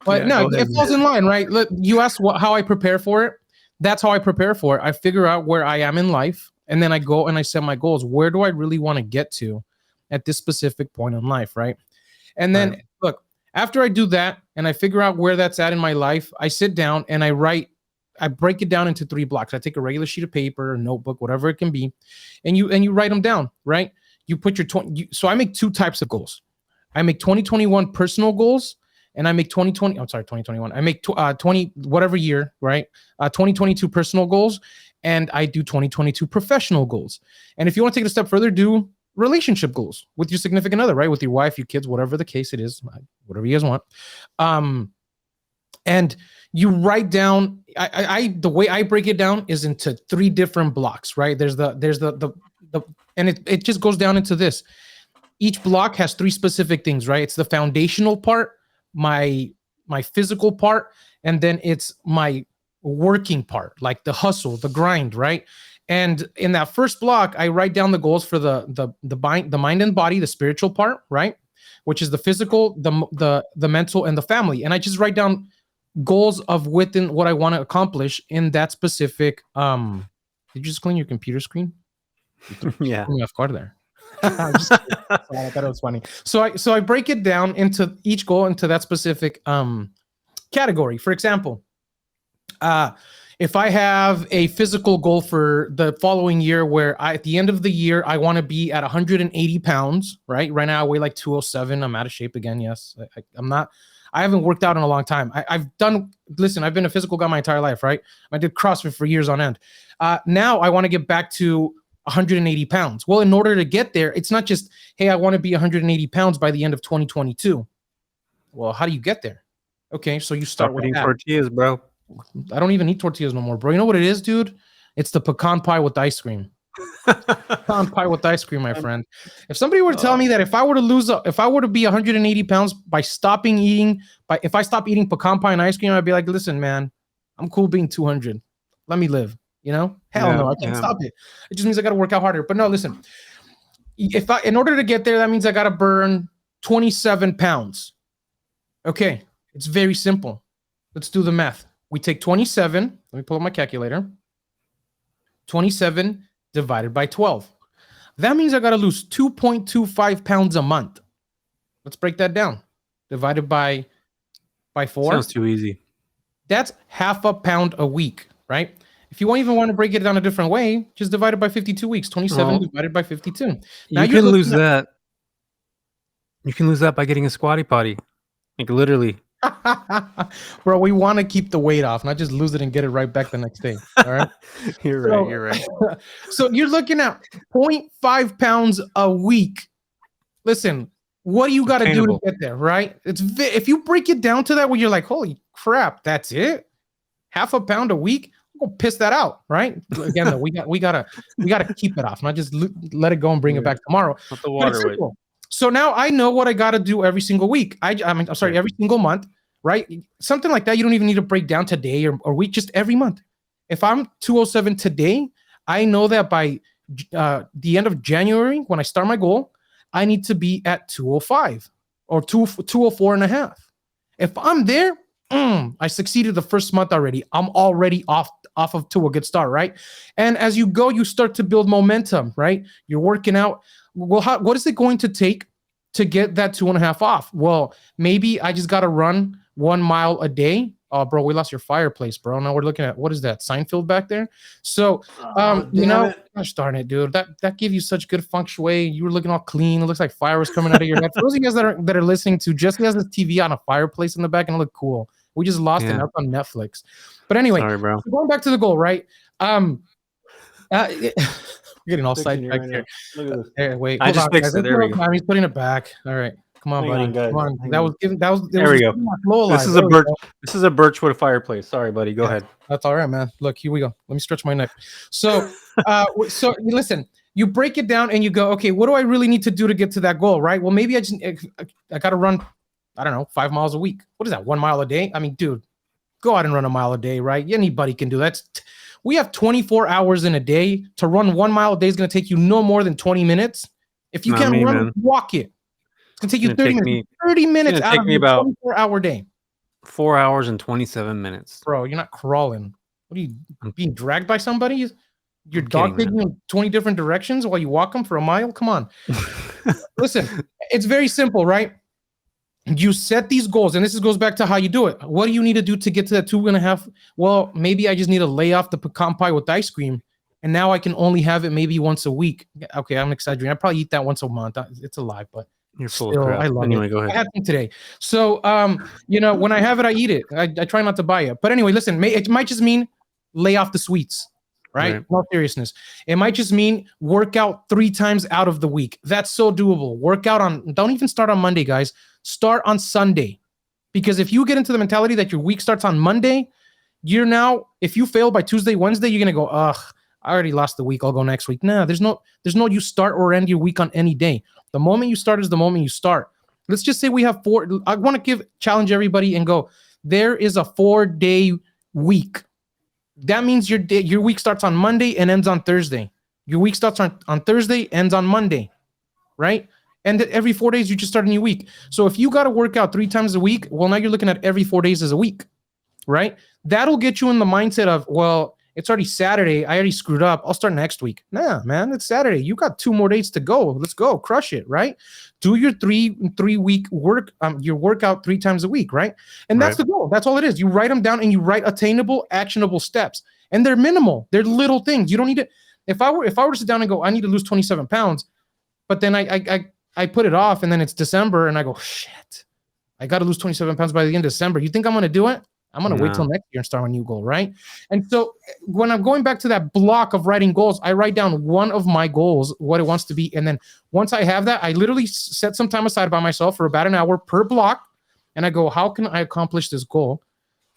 But no, it falls in line, right? Look, you asked how I prepare for it. That's how I prepare for it. I figure out where I am in life, and then I go and I set my goals. Where do I really want to get to at this specific point in life, right? And then look, after I do that and I figure out where that's at in my life, I sit down and I break it down into 3 blocks. I take a regular sheet of paper, a notebook, whatever it can be, and you write them down, right? You put your so I make 2 types of goals. I make 2021 personal goals, and I make 2021. I make 20 whatever year, right? 2022 personal goals, and I do 2022 professional goals. And if you want to take it a step further, do relationship goals with your significant other, right? With your wife, your kids, whatever the case it is, whatever you guys want. And you write down, the way I break it down is into 3 different blocks, right? There's the and it just goes down into this. Each block has 3 specific things, right? It's the foundational part, my physical part, and then it's my working part, like the hustle, the grind, right? And in that first block, I write down the goals for the mind and body, the spiritual part, right? Which is the physical, the mental, and the family. And I just write down goals of within what I want to accomplish in that specific. Did you just clean your computer screen? Yeah. Me off guard there. I thought it was funny. So I break it down into each goal into that specific category. For example, if I have a physical goal for the following year where at the end of the year, I want to be at 180 pounds, right? Right now I weigh like 207. I'm out of shape again. Yes. I haven't worked out in a long time. I've been a physical guy my entire life, right? I did CrossFit for years on end. Now I want to get back to 180 pounds. Well, in order to get there, it's not just, hey, I want to be 180 pounds by the end of 2022. Well, how do you get there? Okay, so you start with that. Tortillas, bro. I don't even eat tortillas no more, bro. You know what it is, dude? It's the pecan pie with ice cream. Pecan pie with ice cream, my friend. If somebody were to tell me that if I were to be 180 pounds if I stop eating pecan pie and ice cream, I'd be like, listen, man, I'm cool being 200. Let me live. Hell no, I can't stop it. It just means I got to work out harder. But no, listen, in order to get there, that means I got to burn 27 pounds. Okay, it's very simple. Let's do the math. We take 27. Let me pull up my calculator. 27 divided by 12. That means I got to lose 2.25 pounds a month. Let's break that down. Divided by 4. Sounds too easy. That's half a pound a week, right? If you even want to break it down a different way, just divide it by 52 weeks. 27 divided by 52. Now you can lose that. You can lose that by getting a squatty potty. Like literally. Bro, we want to keep the weight off, not just lose it and get it right back the next day. All right. You're right. So you're looking at 0.5 pounds a week. Listen, what do you got to do to get there, right? If you break it down to that, where you're like, holy crap, that's it? Half a pound a week? Go piss that out, right? Again, though, we gotta keep it off, not just let it go and bring it back tomorrow. Not the water weight. So now I know what I gotta do every single week. Every single month, right? Something like that. You don't even need to break down today or week, just every month. If I'm 207 today, I know that by the end of January, when I start my goal, I need to be at 205 or 204 and a half. If I'm there, I succeeded the first month already. I'm already off of to a good start, right? And as you go, you start to build momentum, right? You're working out. Well, what is it going to take to get that 2.5 off? Well, maybe I just got to run 1 mile a day. Oh, bro, we lost your fireplace, bro. Now we're looking at, what is that, Seinfeld back there? So, gosh darn it, dude. That gave you such good feng shui. You were looking all clean. It looks like fire was coming out of your head. For those of you guys that are listening to, Jesse has this TV on a fireplace in the back and it looked cool. We just lost it up on Netflix. But anyway, sorry, bro. So going back to the goal, right? We're getting all sidetracked here. Look at this. Hey, wait, I just fixed it. There we go. He's putting it back. All right. Come on, buddy. Come on. That was. There we go. This is a birch. This is a birchwood fireplace. Sorry, buddy. Go ahead. That's all right, man. Look, here we go. Let me stretch my neck. So, so listen. You break it down and you go, okay, what do I really need to do to get to that goal, right? Well, maybe I got to run, I don't know, 5 miles a week. What is that? 1 mile a day? I mean, dude, go out and run a mile a day, right? Anybody can do that. We have 24 hours in a day. To run 1 mile a day is going to take you no more than 20 minutes. If you can't run, walk it. It's going to take you 30 minutes. 30 minutes out of your 24-hour day. 4 hours and 27 minutes. Bro, you're not crawling. What are you, being dragged by somebody? Your dog taking you in 20 different directions while you walk them for a mile? Come on. Listen, it's very simple, right? You set these goals, and this goes back to how you do it. What do you need to do to get to that 2.5? Well, maybe I just need to lay off the pecan pie with ice cream, and now I can only have it maybe once a week. Okay, I'm exaggerating. I probably eat that once a month. It's a lie, but you're full of crap. I love anyway, it. Go ahead. I had it today. So, when I have it, I eat it. I try not to buy it. But anyway, listen, it might just mean lay off the sweets. Right? No seriousness. It might just mean work out 3 times out of the week. That's so doable. Don't even start on Monday, guys. Start on Sunday. Because if you get into the mentality that your week starts on Monday, if you fail by Tuesday, Wednesday, you're going to go, ugh, I already lost the week. I'll go next week. Nah, there's no you start or end your week on any day. The moment you start is the moment you start. Let's just say we have 4. I want to challenge everybody and go, there is a 4-day week. That means your week starts on Monday and ends on Thursday. Your week starts on Thursday, ends on Monday, right? And every 4 days, you just start a new week. So if you got to work out 3 times a week, well, now you're looking at every 4 days as a week, right? That'll get you in the mindset of, well, it's already Saturday. I already screwed up. I'll start next week. Nah, man, it's Saturday. You got 2 more days to go. Let's go. Crush it, right? Do your 3-week work, your workout 3 times a week, right? And that's the goal. That's all it is. You write them down and you write attainable, actionable steps. And they're minimal. They're little things. You don't need to. If I were to sit down and go, I need to lose 27 pounds, but then I put it off and then it's December and I go, shit, I got to lose 27 pounds by the end of December. You think I'm going to do it? I'm going to wait till next year and start my new goal, right? And so when I'm going back to that block of writing goals, I write down one of my goals, what it wants to be. And then once I have that, I literally set some time aside by myself for about an hour per block. And I go, how can I accomplish this goal?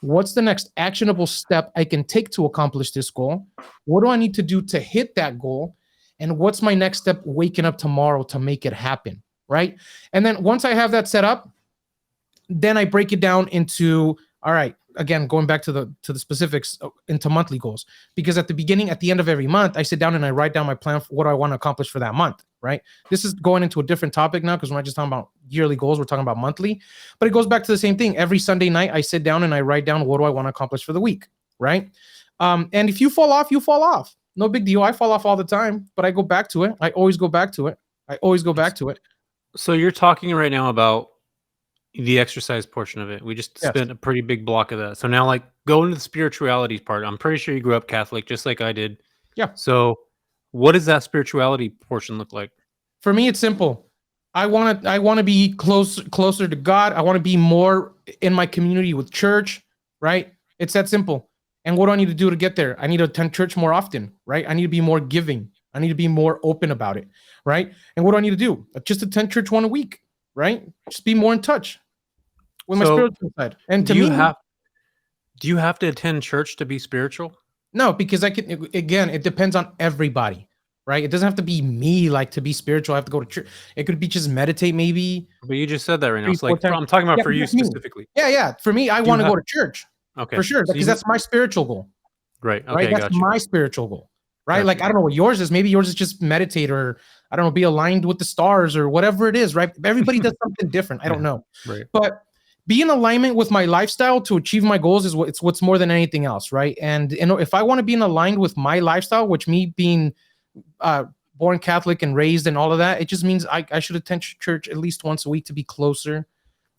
What's the next actionable step I can take to accomplish this goal? What do I need to do to hit that goal? And what's my next step waking up tomorrow to make it happen, right? And then once I have that set up, then I break it down into, all right, again, going back to the specifics into monthly goals, because at the end of every month, I sit down and I write down my plan for what I want to accomplish for that month, right? This is going into a different topic now because we're not just talking about yearly goals, we're talking about monthly, but it goes back to the same thing. Every Sunday night, I sit down and I write down what do I want to accomplish for the week, right? And if you fall off, you fall off. No big deal. I fall off all the time, but I go back to it. I always go back to it. So you're talking right now about the exercise portion of it. We just spent a pretty big block of that. So now, like, go into the spirituality part. I'm pretty sure you grew up Catholic, just like I did. Yeah. So what does that spirituality portion look like? For me, it's simple. I want to be closer to God. I want to be more in my community with church, right? It's that simple. And what do I need to do to get there? I need to attend church more often, right? I need to be more giving. I need to be more open about it, right? And what do I need to do? Just attend church 1 a week, right? Just be more in touch with my spiritual side. And do you have to attend church to be spiritual? No, because it depends on everybody, right? It doesn't have to be me, like, to be spiritual. I have to go to church. It could be just meditate, maybe. But you just said that right now. It's like, I'm talking about for you specifically. Yeah. For me, I want to go to church. Okay. For sure. Because that's my spiritual goal. Right. Okay. Right? That's my spiritual goal. Right. Like, I don't know what yours is. Maybe yours is just meditate, or I don't know, be aligned with the stars, or whatever it is. Right. Everybody does something different. I don't know. Right. But be in alignment with my lifestyle to achieve my goals is what's more than anything else, right? And if I want to be in aligned with my lifestyle, which me being born Catholic and raised and all of that, it just means I should attend church at least once a week to be closer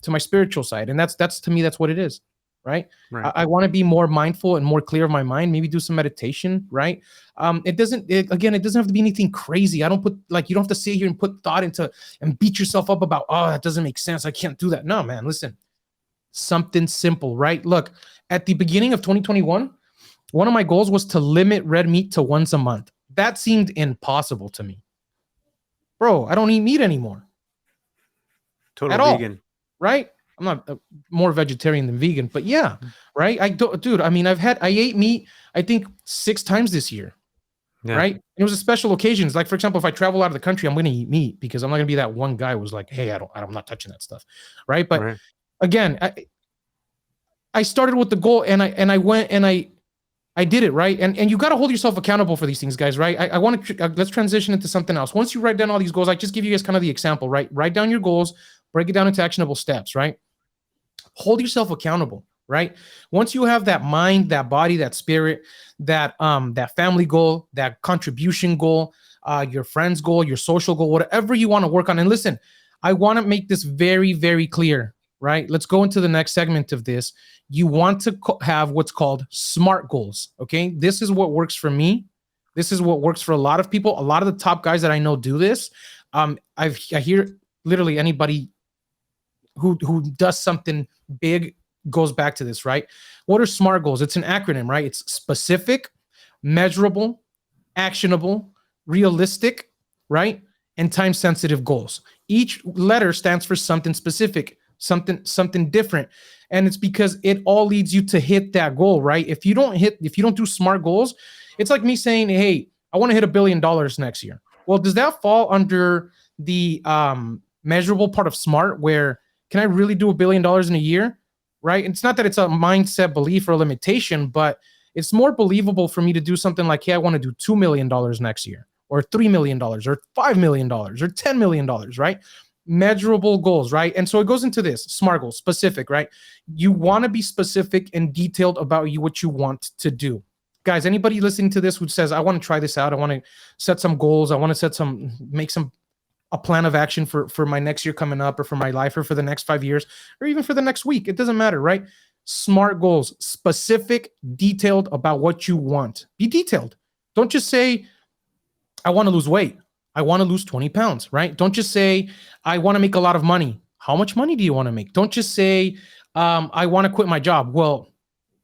to my spiritual side. And that's to me, that's what it is, right? I want to be more mindful and more clear of my mind, maybe do some meditation, right? It doesn't have to be anything crazy. I don't put, like, you don't have to sit here and put thought into and beat yourself up about, oh, that doesn't make sense, I can't do that. No, man, listen, something simple, right? Look, at the beginning of 2021, one of my goals was to limit red meat to once a month. That seemed impossible to me. Bro, I don't eat meat anymore. Total vegan. Right? I'm not more vegetarian than vegan, but yeah, right? I mean, I ate meat, I think 6 times this year, right? And it was a special occasions. Like, for example, if I travel out of the country, I'm going to eat meat because I'm not going to be that one guy who was like, hey, I'm not touching that stuff, right? But again, I started with the goal and I went and I did it, right? And you got to hold yourself accountable for these things, guys, right? I want to, let's transition into something else. Once you write down all these goals, I just give you guys kind of the example, right? Write down your goals, break it down into actionable steps, right? Hold yourself accountable, right? Once you have that mind, that body, that spirit, that family goal, that contribution goal, your friend's goal, your social goal, whatever you want to work on. And listen, I want to make this very, very clear, right? Let's go into the next segment of this. You want to have what's called SMART goals, okay? This is what works for me. This is what works for a lot of people. A lot of the top guys that I know do this. I hear literally anybody who does something big goes back to this, right? What are SMART goals? It's an acronym, right? It's specific, measurable, actionable, realistic, right? And time-sensitive goals. Each letter stands for something specific, something different. And it's because it all leads you to hit that goal, right? If you don't do SMART goals, it's like me saying, hey, I want to hit $1 billion next year. Well, does that fall under the measurable part of SMART, where can I really do $1 billion in a year, right? It's not that it's a mindset, belief, or limitation, but it's more believable for me to do something like, hey, I want to do $2 million next year, or $3 million, or $5 million, or $10 million, right? Measurable goals, right? And so it goes into this, SMART goals, specific, right? You want to be specific and detailed about what you want to do. Guys, anybody listening to this who says, I want to try this out, I want to set some goals, I want to make a plan of action for my next year coming up, or for my life, or for the next 5 years, or even for the next week. It doesn't matter, right? SMART goals, specific, detailed about what you want. Be detailed. Don't just say, I want to lose weight. I want to lose 20 pounds, right? Don't just say, I want to make a lot of money. How much money do you want to make? Don't just say, I want to quit my job. Well,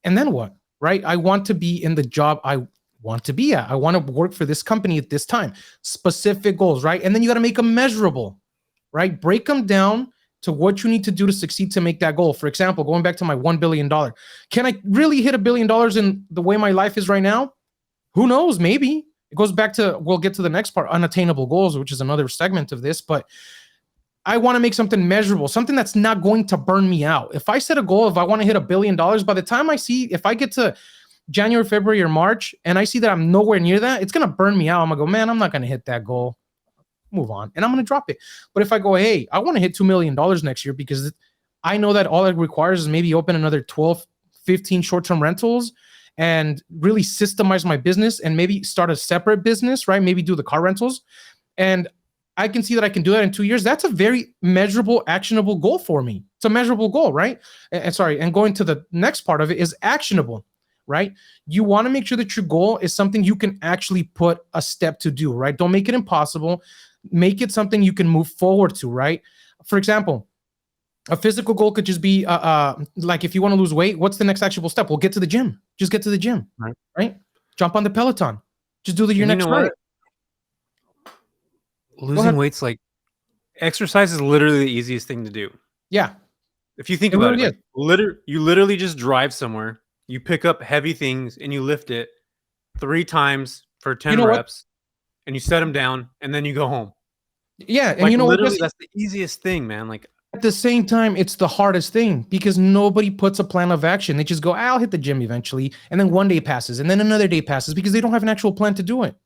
and then what, right? I want to be in the job I want to be at. I want to work for this company at this time. Specific goals, right? And then you got to make them measurable, right? Break them down to what you need to do to succeed to make that goal. For example, going back to my $1 billion. Can I really hit $1 billion in the way my life is right now? Who knows? Maybe. It goes back to, we'll get to the next part, unattainable goals, which is another segment of this, but I want to make something measurable, something that's not going to burn me out. If I set a goal, if I want to hit $1 billion, by the time if I get to January, February, or March, and I see that I'm nowhere near that, it's going to burn me out. I'm going to go, man, I'm not going to hit that goal. Move on. And I'm going to drop it. But if I go, hey, I want to hit $2 million next year, because I know that all it requires is maybe open another 12, 15 short-term rentals and really systemize my business and maybe start a separate business, right? Maybe do the car rentals. And I can see that I can do that in 2 years. That's a very measurable, actionable goal for me. It's a measurable goal, right? And going to the next part of it is actionable, right? You want to make sure that your goal is something you can actually put a step to do, right? Don't make it impossible. Make it something you can move forward to, right? For example, a physical goal could just be like, if you want to lose weight, what's the next actionable step? Well, get to the gym. Just get to the gym, right? Jump on the Peloton. Just do your next ride. Losing weight's like, exercise is literally the easiest thing to do. Yeah. If you think about it, you literally just drive somewhere, you pick up heavy things and you lift it 3 times for 10 reps, and you set them down, and then you go home. Yeah. And like, you know literally, what? That's the easiest thing, man. Like, at the same time, it's the hardest thing, because nobody puts a plan of action. They just go, I'll hit the gym eventually. And then one day passes, and then another day passes, because they don't have an actual plan to do it.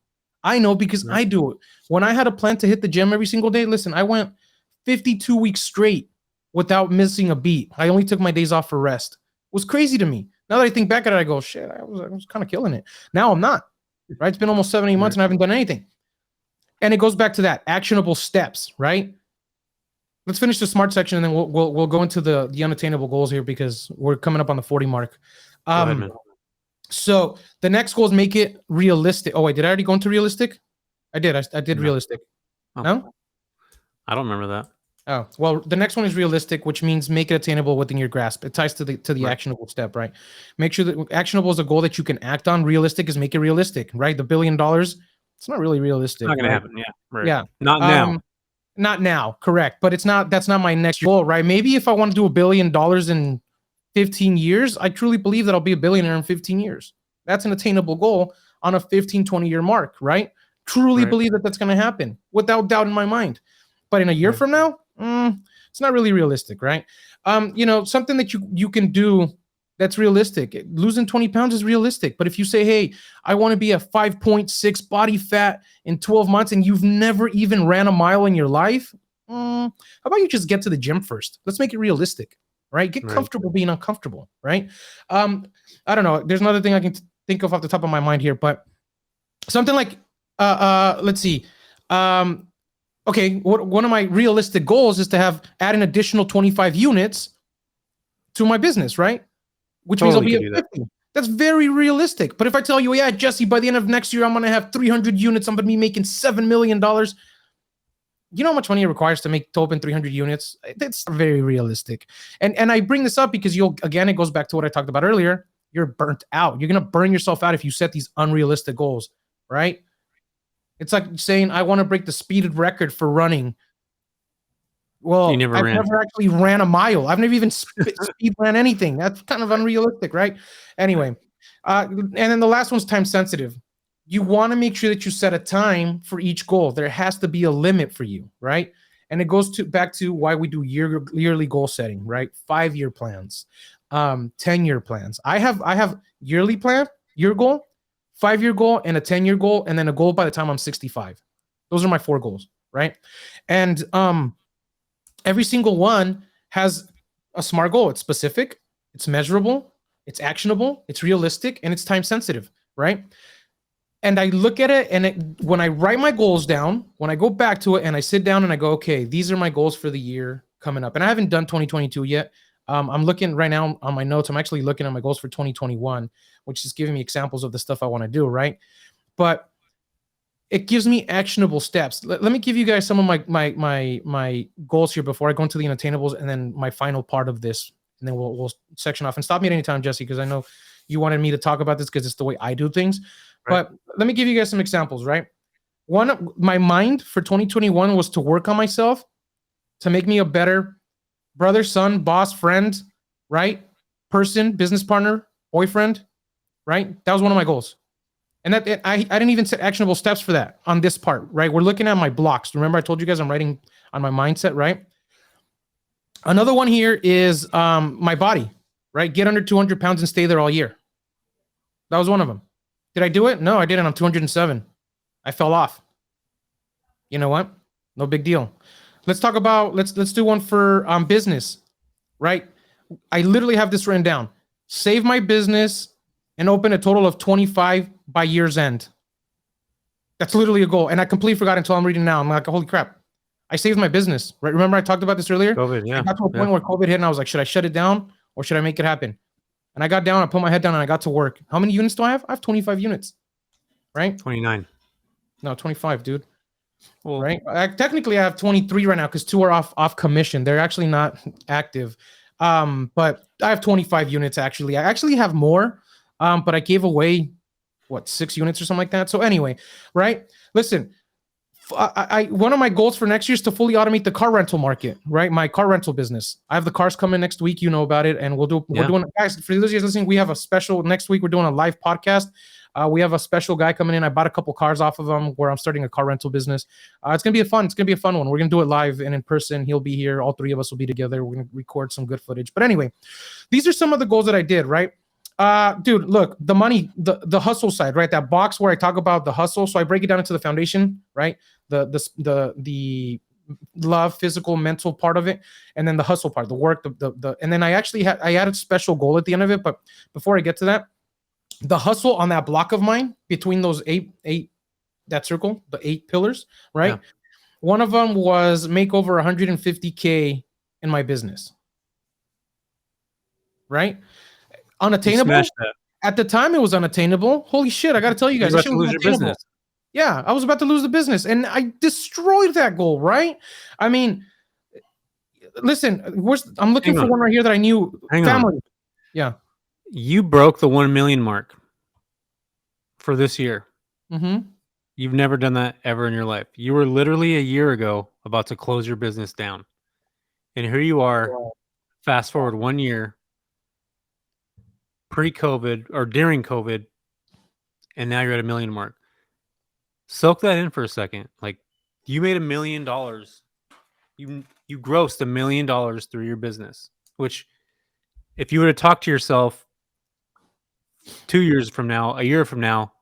I know, because I do it. When I had a plan to hit the gym every single day, listen, I went 52 weeks straight without missing a beat. I only took my days off for rest. It was crazy to me. Now that I think back at it, I go, shit, I was kind of killing it. Now I'm not, right? It's been almost 7-8 months and I haven't done anything. And it goes back to that actionable steps, right? Let's finish the smart section and then we'll go into the unattainable goals here because we're coming up on the 40 mark. So the next goal is make it realistic. Oh wait, did I already go into realistic? I did. I did realistic. No? I don't remember that. Oh, well, the next one is realistic, which means make it attainable within your grasp. It ties to the actionable step, right? Make sure that actionable is a goal that you can act on. Realistic is make it realistic, right? The $1 billion, it's not really realistic. It's not going to happen. Yeah. Right. Yeah. Not now. Not now, correct. But that's not my next goal, right? Maybe if I want to do $1 billion in 15 years, I truly believe that I'll be a billionaire in 15 years. That's an attainable goal on a 15, 20-year mark, right? Truly believe that that's going to happen without doubt in my mind. But in a year from now, it's not really realistic, right? Something that you can do that's realistic. Losing 20 pounds is realistic. But if you say, hey, I want to be a 5.6 body fat in 12 months and you've never even ran a mile in your life, how about you just get to the gym first? Let's make it realistic, right? Get comfortable being uncomfortable, right? I don't know. There's another thing I can think of off the top of my mind here, but something like, let's see. Okay, one of my realistic goals is to add an additional 25 units to my business, right? Which means I'll be at 50. That's very realistic. But if I tell you, yeah, Jesse, by the end of next year, I'm going to have 300 units. I'm going to be making $7 million. You know how much money it requires to open 300 units? That's very realistic. And I bring this up because it goes back to what I talked about earlier. You're burnt out. You're going to burn yourself out if you set these unrealistic goals, right? It's like saying, I want to break the speed record for running. Well, I've never actually ran a mile. I've never even speed ran anything. That's kind of unrealistic, right? Anyway, and then the last one's time sensitive. You want to make sure that you set a time for each goal. There has to be a limit for you, right? And it goes back to why we do yearly goal setting, right? 5-year plans, 10-year plans. I have yearly plan, year goal, 5-year goal, and a 10-year goal, and then a goal by the time I'm 65. Those are my 4 goals, right? And every single one has a SMART goal. It's specific, it's measurable, it's actionable, it's realistic, and it's time sensitive, right? And I look at it, and when I write my goals down, when I go back to it and I sit down and I go, okay, these are my goals for the year coming up. And I haven't done 2022 yet. I'm looking right now on my notes. I'm actually looking at my goals for 2021, which is giving me examples of the stuff I want to do, right? But it gives me actionable steps. Let me give you guys some of my goals here before I go into the unattainables and then my final part of this. And then we'll section off. And stop me at any time, Jesse, because I know you wanted me to talk about this because it's the way I do things. Right. But let me give you guys some examples, right? One, my mind for 2021 was to work on myself to make me a better brother, son, boss, friend, right? Person, business partner, boyfriend, right? That was one of my goals. And that I didn't even set actionable steps for that on this part, right? We're looking at my blocks. Remember I told you guys I'm writing on my mindset, right? Another one here is my body, right? Get under 200 pounds and stay there all year. That was one of them. Did I do it? No, I didn't. I'm 207. I fell off. You know what? No big deal. Let's talk about, let's do one for business, right? I literally have this written down. Save my business and open a total of 25 by year's end. That's literally a goal. And I completely forgot until I'm reading now. I'm like, holy crap. I saved my business, right? Remember I talked about this earlier? COVID, yeah. I got to a point where COVID hit and I was like, should I shut it down or should I make it happen? And I got down, I put my head down and I got to work. How many units do I have? I have 25 units, right? 29. No, 25, dude. Well, right? Technically, I have 23 right now because 2 are off commission. They're actually not active. But I have 25 units, actually. I actually have more, but I gave away, 6 units or something like that? So anyway, right? Listen, one of my goals for next year is to fully automate the car rental market, right? My car rental business. I have the cars coming next week. You know about it. And we're doing, guys, for those of you listening, we have a special next week. We're doing a live podcast. We have a special guy coming in. I bought a couple cars off of him where I'm starting a car rental business. It's going to be a fun one. We're going to do it live and in person. He'll be here. All 3 of us will be together. We're going to record some good footage. But anyway, these are some of the goals that I did, right? Dude, look, the money, the hustle side, right? That box where I talk about the hustle. So I break it down into the foundation, right? The love, physical, mental part of it, and then the hustle part, the work, and then I had a special goal at the end of it. But before I get to that, the hustle on that block of mine between those eight that circle, the 8 pillars, right? Yeah. One of them was make over 150K in my business, right? Unattainable. At the time, it was unattainable. Holy shit! I got to tell you guys, you're about to lose your business. Yeah, I was about to lose the business, and I destroyed that goal, right? I mean, listen, I'm looking for one right here that I knew. Family. Yeah. You broke the 1 million mark for this year. Mm-hmm. You've never done that ever in your life. You were literally a year ago about to close your business down. And here you are, fast forward 1 year, pre-COVID or during COVID, and now you're at $1 million mark. Soak that in for a second. Like, you made $1 million. You grossed $1 million through your business, which if you were to talk to yourself 2 years from now, a year from now,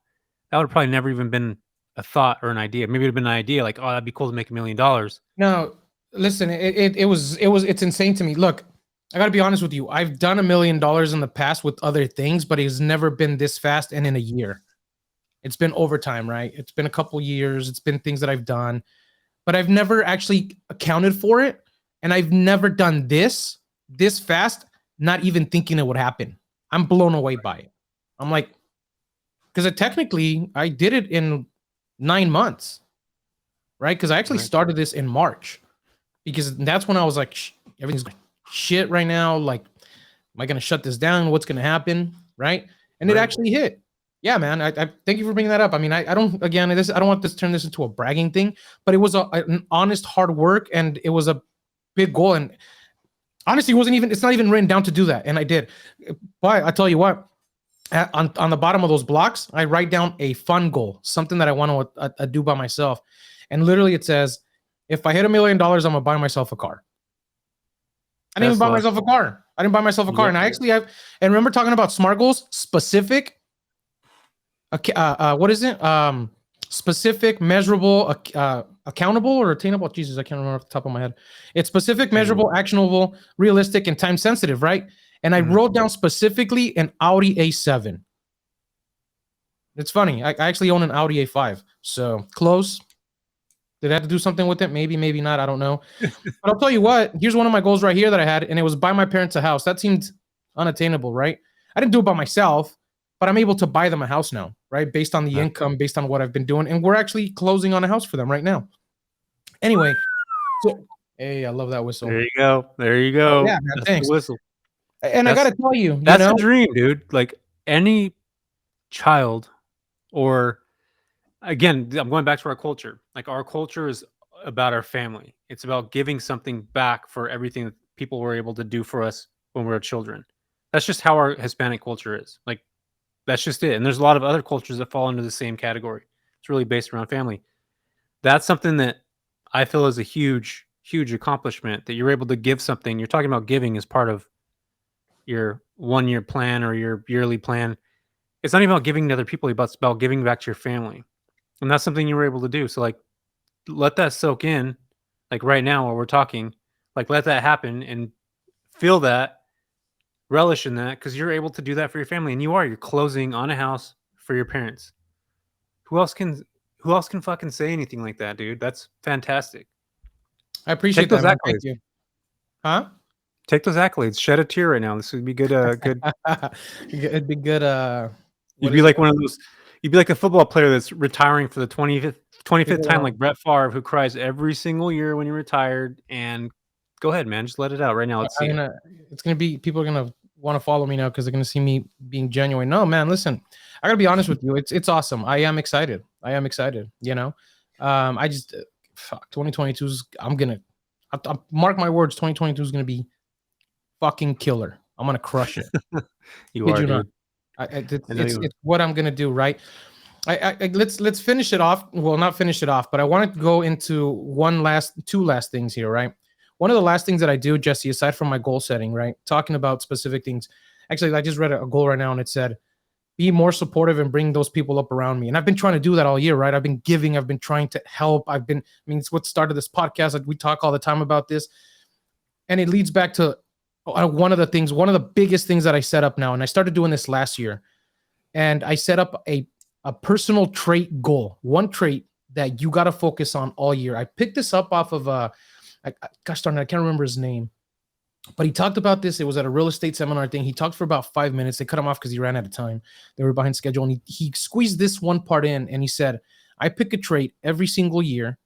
that would probably never even been a thought or an idea. Maybe it'd been an idea like, oh, that'd be cool to make $1 million. No, listen, it's insane to me. Look, I got to be honest with you. I've done $1 million in the past with other things, but it's never been this fast and in a year. It's been over time, right? It's been a couple years. It's been things that I've done, but I've never actually accounted for it. And I've never done this fast, not even thinking it would happen. I'm blown away by it. I'm like, because technically I did it in 9 months, right? Because I actually started this in March, because that's when I was like, everything's shit right now. Like, am I going to shut this down? What's going to happen? Right. And it actually hit. Yeah, man. I thank you for bringing that up. I mean, I don't want this to turn this into a bragging thing, but it was an honest hard work, and it was a big goal. And honestly, it's not even written down to do that. And I did. But I tell you what, on the bottom of those blocks, I write down a fun goal, something that I want to do by myself. And literally it says, if I hit $1 million, I'm going to buy myself a car. I didn't even buy myself a car. And I actually have, and remember talking about SMART goals, specific, what is it? Specific, measurable, accountable, or attainable. Jesus, I can't remember off the top of my head. It's specific, measurable, actionable, realistic, and time sensitive, right? And I wrote down specifically an Audi A7. It's funny. I actually own an Audi A5. So close. Did I have to do something with it? Maybe, maybe not. I don't know. But I'll tell you what. Here's one of my goals right here that I had, and it was buy my parents a house. That seemed unattainable, right? I didn't do it by myself, but I'm able to buy them a house now, right? Based on the income, based on what I've been doing. And we're actually closing on a house for them right now. Anyway. So, hey, I love that whistle. There you go. There you go. Yeah, man, thanks. The whistle. And I got to tell you, that's a dream, dude. Like any child, or again, I'm going back to our culture. Like, our culture is about our family. It's about giving something back for everything that people were able to do for us when we were children. That's just how our Hispanic culture is. Like, that's just it. And there's a lot of other cultures that fall into the same category. It's really based around family. That's something that I feel is a huge, huge accomplishment, that you're able to give something. You're talking about giving as part of your 1 year plan or your yearly plan. It's not even about giving to other people, it's about giving back to your family. And that's something you were able to do. So, like, let that soak in. Like, right now while we're talking, like, let that happen and feel that, relish in that, because you're able to do that for your family. And you're closing on a house for your parents. Who else can fucking say anything like that, dude? That's fantastic. I appreciate those accolades. Thank you. Huh? Take those accolades. Shed a tear right now. This would be good. Good. It'd be good. You'd be like one of those. You'd be like a football player that's retiring for the 25th time, like Brett Favre, who cries every single year when you're retired. And go ahead, man. Just let it out right now. Let's see. It's gonna be, people are gonna want to follow me now because they're gonna see me being genuine. No, man. Listen, I gotta be honest with you. It's awesome. I am excited. You know, I just 2022's. I mark my words. 2022 is gonna be fucking killer. I'm gonna crush it. You are, dude. It's what I'm gonna do, right? Let's finish it off. Well, not finish it off, but I want to go into two last things here, right? One of the last things that I do, Jesse, aside from my goal setting, right? Talking about specific things. Actually, I just read a goal right now, and it said, be more supportive and bring those people up around me. And I've been trying to do that all year, right? I've been giving, I've been trying to help. It's what started this podcast. Like we talk all the time about this. And it leads back to one of the biggest things that I set up now. And I started doing this last year. And I set up a personal trait goal, one trait that you got to focus on all year. I picked this up off of, gosh darn it, I can't remember his name. But he talked about this. It was at a real estate seminar thing. He talked for about 5 minutes. They cut him off because he ran out of time. They were behind schedule. And he squeezed this one part in. And he said, I pick a trait every single year.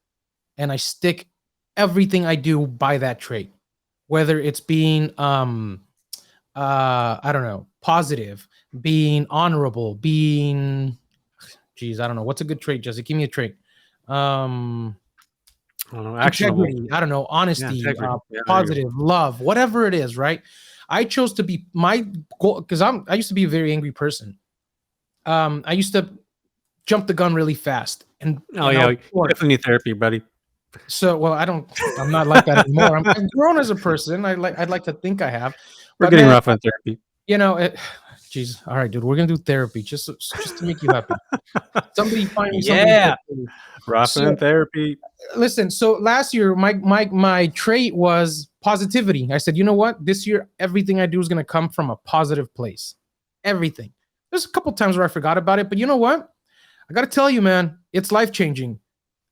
And I stick everything I do by that trait. Whether it's being, I don't know, positive, being honorable, being, I don't know. What's a good trait, Jesse? Give me a trait. I don't know, actionable. Integrity, I don't know, honesty, positive, love, whatever it is, right? I chose to be my goal because I used to be a very angry person. I used to jump the gun really fast. And you definitely need therapy, buddy. So, well, I'm not like that anymore. I'm grown as a person. I'd like to think I have. We're getting rough on therapy. You know, geez, all right, dude, we're gonna do therapy just to make you happy. Somebody find me something. Yeah, Rafa and therapy. Listen, so last year my trait was positivity. I said, you know what? This year everything I do is gonna come from a positive place. Everything. There's a couple times where I forgot about it, but you know what? I gotta tell you, man, it's life-changing.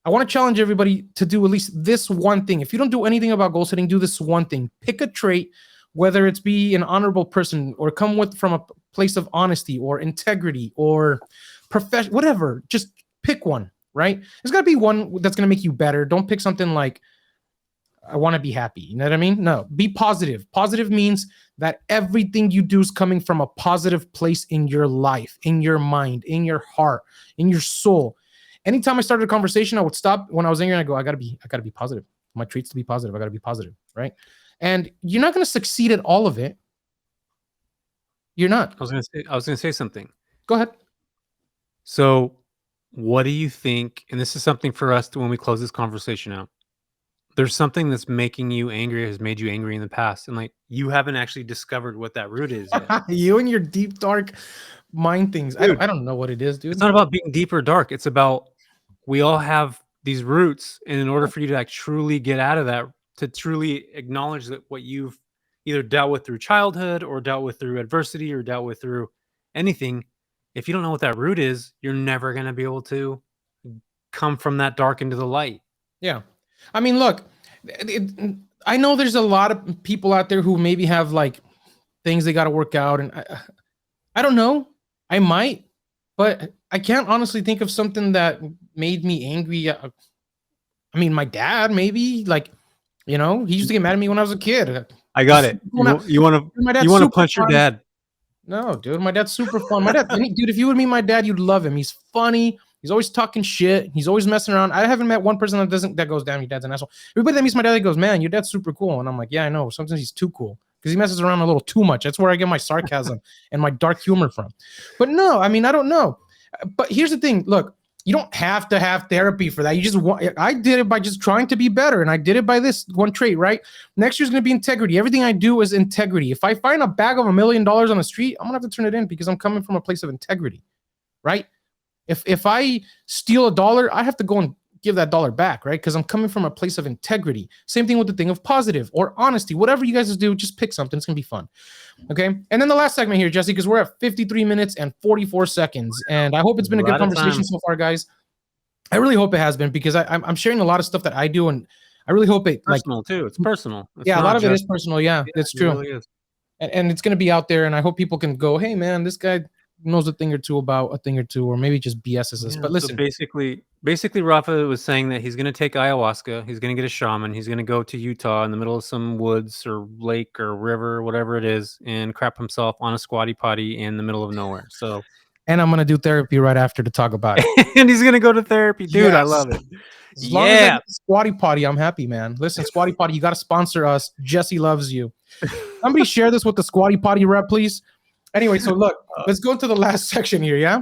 I want to challenge everybody to do at least this one thing. If you don't do anything about goal setting, do this one thing. Pick a trait, whether it's be an honorable person or come from a place of honesty or integrity or profession, whatever. Just pick one, right? There's got to be one that's going to make you better. Don't pick something like, I want to be happy. You know what I mean? No, be positive. Positive means that everything you do is coming from a positive place in your life, in your mind, in your heart, in your soul. Anytime I started a conversation, I would stop when I was angry and I go, I gotta be positive. My trait's to be positive. I gotta be positive, right? And you're not gonna succeed at all of it. You're not. I was gonna say something. Go ahead. So, what do you think? And this is something for us when we close this conversation out. There's something that's making you angry, has made you angry in the past, and like you haven't actually discovered what that root is yet. You and your deep dark mind things. I don't know what it is, dude. It's not about being deep or dark. It's about we all have these roots, and in order for you to like truly get out of that, to truly acknowledge that what you've either dealt with through childhood or dealt with through adversity or dealt with through anything, if you don't know what that root is, you're never going to be able to come from that dark into the light. Yeah. I mean, look, I know there's a lot of people out there who maybe have like things they got to work out. And I don't know. I might, but I can't honestly think of something that made me angry. I mean, my dad, maybe, like, you know, he used to get mad at me when I was a kid. I got it. You want to punch your dad? No, dude, my dad's super fun. My dad, dude, if you would meet my dad, you'd love him. He's funny. He's always talking shit. He's always messing around. I haven't met one person that goes, damn, your dad's an asshole. Everybody that meets my dad, goes, man, your dad's super cool. And I'm like, yeah, I know. Sometimes he's too cool because he messes around a little too much. That's where I get my sarcasm and my dark humor from. But no, I mean, I don't know. But here's the thing. Look, you don't have to have therapy for that. You just want, I did it by just trying to be better. And I did it by this one trait, right? Next year's going to be integrity. Everything I do is integrity. If I find a bag of $1 million on the street, I'm going to have to turn it in because I'm coming from a place of integrity, right? If I steal $1, I have to go and give that $1 back, right? Because I'm coming from a place of integrity. Same thing with the thing of positive or honesty. Whatever you guys do, just pick something. It's going to be fun. Okay. And then the last segment here, Jesse, because we're at 53 minutes and 44 seconds. And I hope it's been a good conversation so far, guys. I really hope it has been because I'm sharing a lot of stuff that I do. And I really hope it personal too. It's personal. It's a lot of it is personal. Yeah, that's true. Really is. And it's going to be out there. And I hope people can go, hey, man, this guy knows a thing or two about a thing or two, or maybe just BS's us. But listen, so basically Rafa was saying that he's going to take ayahuasca. He's going to get a shaman. He's going to go to Utah in the middle of some woods or lake or river, whatever it is, and crap himself on a squatty potty in the middle of nowhere. So, and I'm going to do therapy right after to talk about it. And he's going to go to therapy, dude. Yes. I love it. As long as I get the squatty potty, I'm happy, man. Listen, squatty potty, you got to sponsor us. Jesse loves you. Somebody share this with the squatty potty rep, please. Anyway, so look, let's go to the last section here, yeah?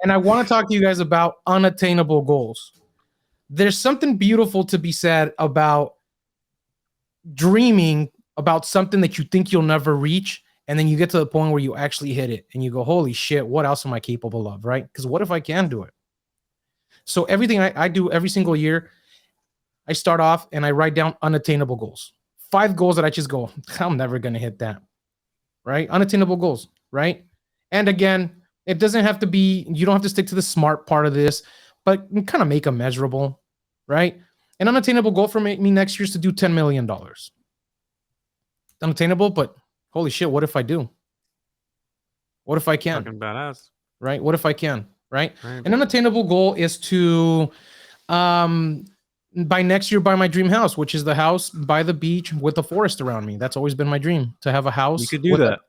And I want to talk to you guys about unattainable goals. There's something beautiful to be said about dreaming about something that you think you'll never reach And then you get to the point where you actually hit it and you go, holy shit, what else am I capable of, right? Because what if I can do it? So everything I do every single year, I start off and I write down unattainable goals. 5 goals that I just go, I'm never going to hit that, right? Unattainable goals, right? And again, it doesn't have to be, you don't have to stick to the smart part of this, but kind of make them measurable, right? An unattainable goal for me next year is to do $10 million. Unattainable, but holy shit, what if I do? What if I can? Fucking badass. Right? What if I can? Right? An unattainable goal is to by next year buy my dream house, which is the house by the beach with a forest around me. That's always been my dream, to have a house. You could do that.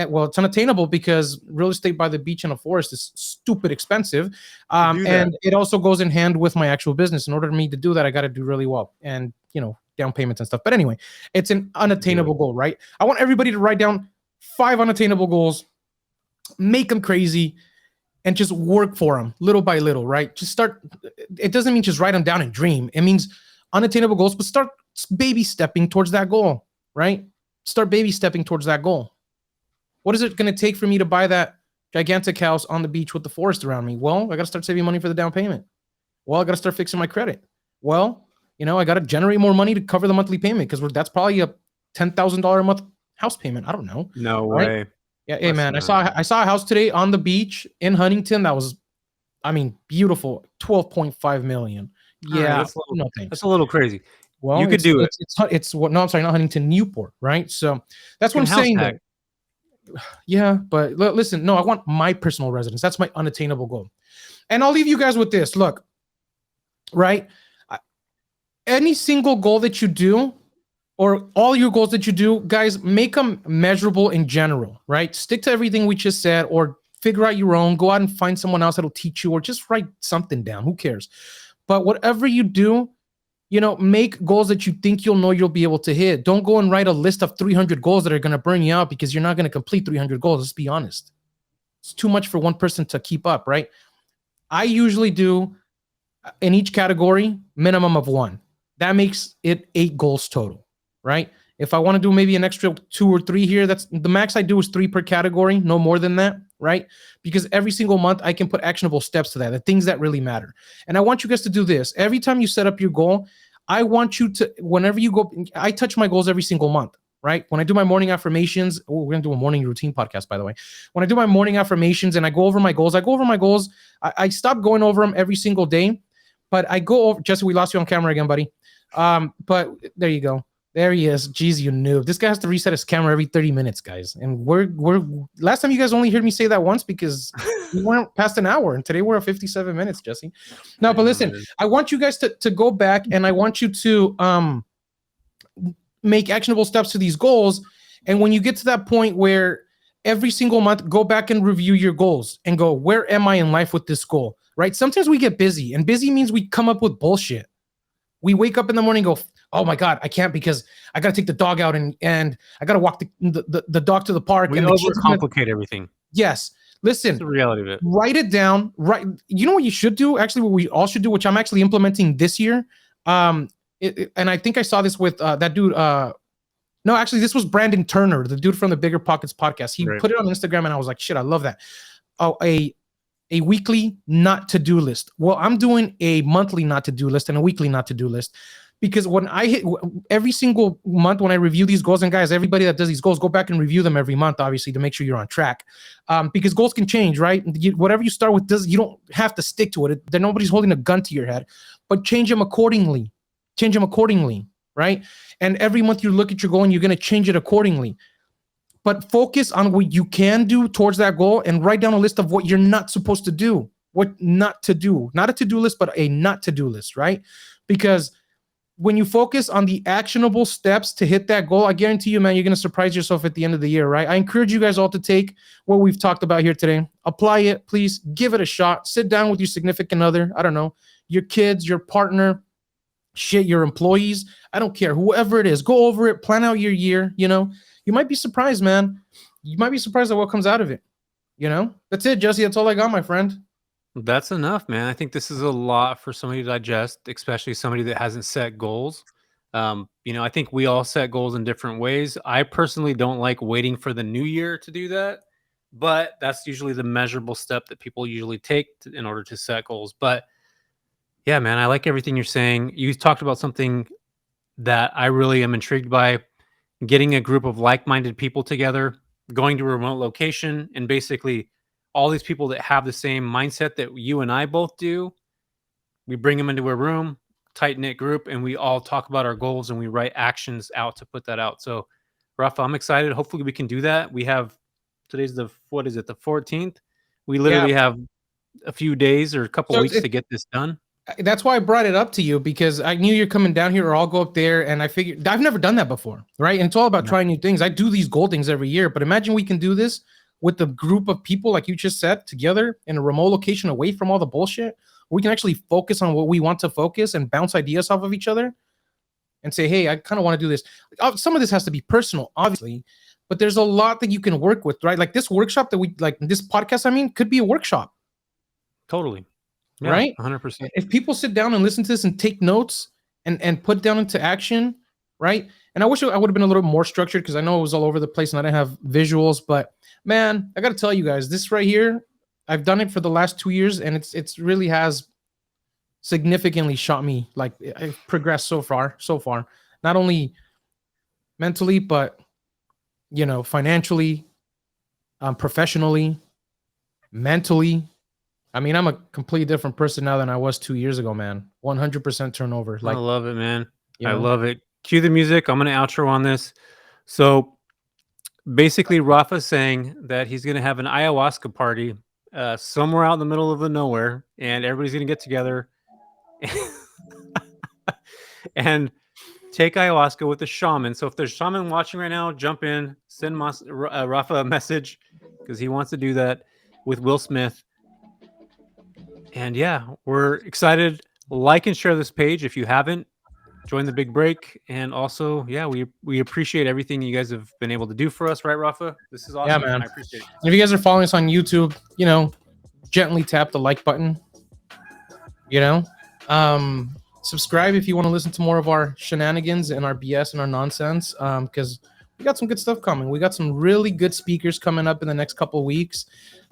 Well, it's unattainable because real estate by the beach and a forest is stupid expensive. And it also goes in hand with my actual business. In order for me to do that, I got to do really well. And, down payments and stuff. But anyway, it's an unattainable goal, right? I want everybody to write down 5 unattainable goals, make them crazy, and just work for them little by little, right? Just start. It doesn't mean just write them down and dream. It means unattainable goals, but start baby stepping towards that goal, right? Start baby stepping towards that goal. What is it going to take for me to buy that gigantic house on the beach with the forest around me? Well, I got to start saving money for the down payment. Well, I got to start fixing my credit. Well, I got to generate more money to cover the monthly payment because that's probably a $10,000 a month house payment. I don't know. No right? way. Yeah, hey man, I saw a house today on the beach in Huntington that was, beautiful, 12.5 million. Yeah, right, that's a little crazy. Well, you could do it. I'm sorry, not Huntington, Newport, right? So that's what I'm saying. Yeah, but listen, no, I want my personal residence. That's my unattainable goal. And I'll leave you guys with this. Look, right? Any single goal that you do, or all your goals that you do, guys, make them measurable in general, right? Stick to everything we just said, or figure out your own. Go out and find someone else that'll teach you, or just write something down. Who cares? But whatever you do, make goals that you think you'll be able to hit. Don't go and write a list of 300 goals that are going to burn you out because you're not going to complete 300 goals. Let's be honest. It's too much for one person to keep up, right? I usually do, in each category, minimum of 1. That makes it 8 goals total, right? If I want to do maybe an extra 2 or 3 here, that's the max I do is 3 per category, no more than that, right? Because every single month I can put actionable steps to that, the things that really matter. And I want you guys to do this. Every time you set up your goal, I want you to, whenever you go, I touch my goals every single month, right? When I do my morning affirmations, we're going to do a morning routine podcast, by the way. When I do my morning affirmations and I go over my goals, I stop going over them every single day, but I go over, Jesse, we lost you on camera again, buddy. But there you go. There he is. Jeez, you noob. This guy has to reset his camera every 30 minutes, guys. And we're last time you guys only heard me say that once because we weren't past an hour. And today we're at 57 minutes, Jesse. No, but listen, I want you guys to go back and I want you to make actionable steps to these goals. And when you get to that point where every single month, go back and review your goals and go, where am I in life with this goal? Right? Sometimes we get busy, and busy means we come up with bullshit. We wake up in the morning and go, oh my God, I can't because I got to take the dog out and I got to walk the dog to the park. We and overcomplicate everything. Yes. Listen, that's the reality of it. Write it down. Right. You know what you should do? Actually, what we all should do, which I'm actually implementing this year. And I think I saw this with that dude. No, actually, this was Brandon Turner, the dude from the Bigger Pockets podcast. He put it on Instagram and I was like, shit, I love that. Oh, a weekly not to-do list. Well, I'm doing a monthly not to-do list and a weekly not to-do list because when I hit every single month when I review these goals, and guys, everybody that does these goals, go back and review them every month, obviously, to make sure you're on track. Because goals can change, right? Whatever you start with, you don't have to stick to it. Nobody's holding a gun to your head, but change them accordingly. Right? And every month you look at your goal and you're going to change it accordingly. But focus on what you can do towards that goal and write down a list of what you're not supposed to do, what not to do. Not a to-do list, but a not to-do list, right? Because when you focus on the actionable steps to hit that goal, I guarantee you, man, you're going to surprise yourself at the end of the year, right? I encourage you guys all to take what we've talked about here today. Apply it, please. Give it a shot. Sit down with your significant other. I don't know, your kids, your partner, your employees. I don't care. Whoever it is, go over it. Plan out your year, You might be surprised, man. You might be surprised at what comes out of it. That's it, Jesse. That's all I got, my friend. That's enough, man. I think this is a lot for somebody to digest, especially somebody that hasn't set goals. I think we all set goals in different ways. I personally don't like waiting for the new year to do that, but that's usually the measurable step that people usually take in order to set goals. But yeah, man, I like everything you're saying. You talked about something that I really am intrigued by, getting a group of like-minded people together, going to a remote location, and basically all these people that have the same mindset that you and I both do, we bring them into a room, tight-knit group, and we all talk about our goals and we write actions out to put that out. So, Rafa, I'm excited. Hopefully we can do that. We have, today's the 14th. We literally have a few days or a couple weeks to get this done. That's why I brought it up to you, because I knew you're coming down here, or I'll go up there, and I figured I've never done that before, right? And it's all about trying new things. I do these goal things every year, but imagine we can do this with a group of people, like you just said, together in a remote location, away from all the bullshit. We can actually focus on what we want to focus and bounce ideas off of each other and say, hey, I kind of want to do this. Some of this has to be personal, obviously, but there's a lot that you can work with, right? Like this workshop that we like, this podcast, could be a workshop. Totally. Yeah, right? 100%. If people sit down and listen to this and take notes and put down into action, right? And I wish I would have been a little more structured, because I know it was all over the place and I didn't have visuals, but man, I got to tell you guys, this right here, I've done it for the last 2 years, and it's really has significantly shot me. Like, I've progressed so far, not only mentally, but financially, professionally, mentally. I'm a completely different person now than I was 2 years ago, man. 100% turnover. Like, I love it, man. I love it. Cue the music. I'm going to outro on this. So basically, Rafa's saying that he's going to have an ayahuasca party somewhere out in the middle of the nowhere, and everybody's going to get together and take ayahuasca with a shaman. So if there's a shaman watching right now, jump in, send Rafa a message, because he wants to do that with Will Smith. And yeah, we're excited. Like and share this page if you haven't. Join the big break. And also, yeah, we appreciate everything you guys have been able to do for us, right, Rafa? This is awesome. Yeah, man. I appreciate it. And if you guys are following us on YouTube, gently tap the like button. Subscribe if you want to listen to more of our shenanigans and our BS and our nonsense. Because we got some good stuff coming. We got some really good speakers coming up in the next couple of weeks.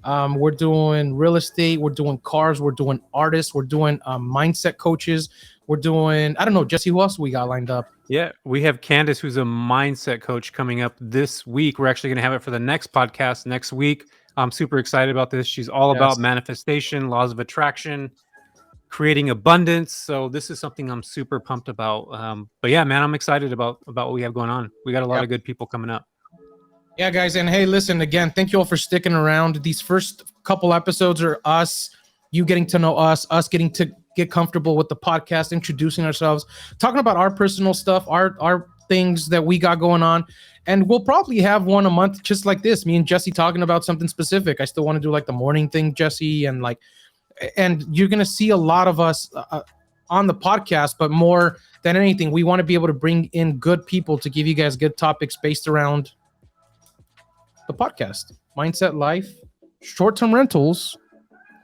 We're doing real estate. We're doing cars. We're doing artists. We're doing mindset coaches. We're doing, I don't know, Jesse, who else we got lined up? Yeah, we have Candace, who's a mindset coach, coming up this week. We're actually going to have it for the next podcast next week. I'm super excited about this. She's all about manifestation, laws of attraction, creating abundance. So this is something I'm super pumped about. But yeah, man, I'm excited about what we have going on. We got a lot of good people coming up. Yeah, guys. And hey, listen, again, thank you all for sticking around. These first couple episodes are us, you getting to know us getting to get comfortable with the podcast, introducing ourselves, talking about our personal stuff, our things that we got going on. And we'll probably have one a month just like this, me and Jesse talking about something specific. I still want to do like the morning thing, Jesse, and you're going to see a lot of us on the podcast, but more than anything, we want to be able to bring in good people to give you guys good topics based around the podcast, mindset, life, short-term rentals,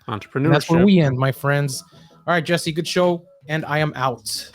entrepreneurship. That's where we end, my friends. All right, Jesse, good show, and I am out.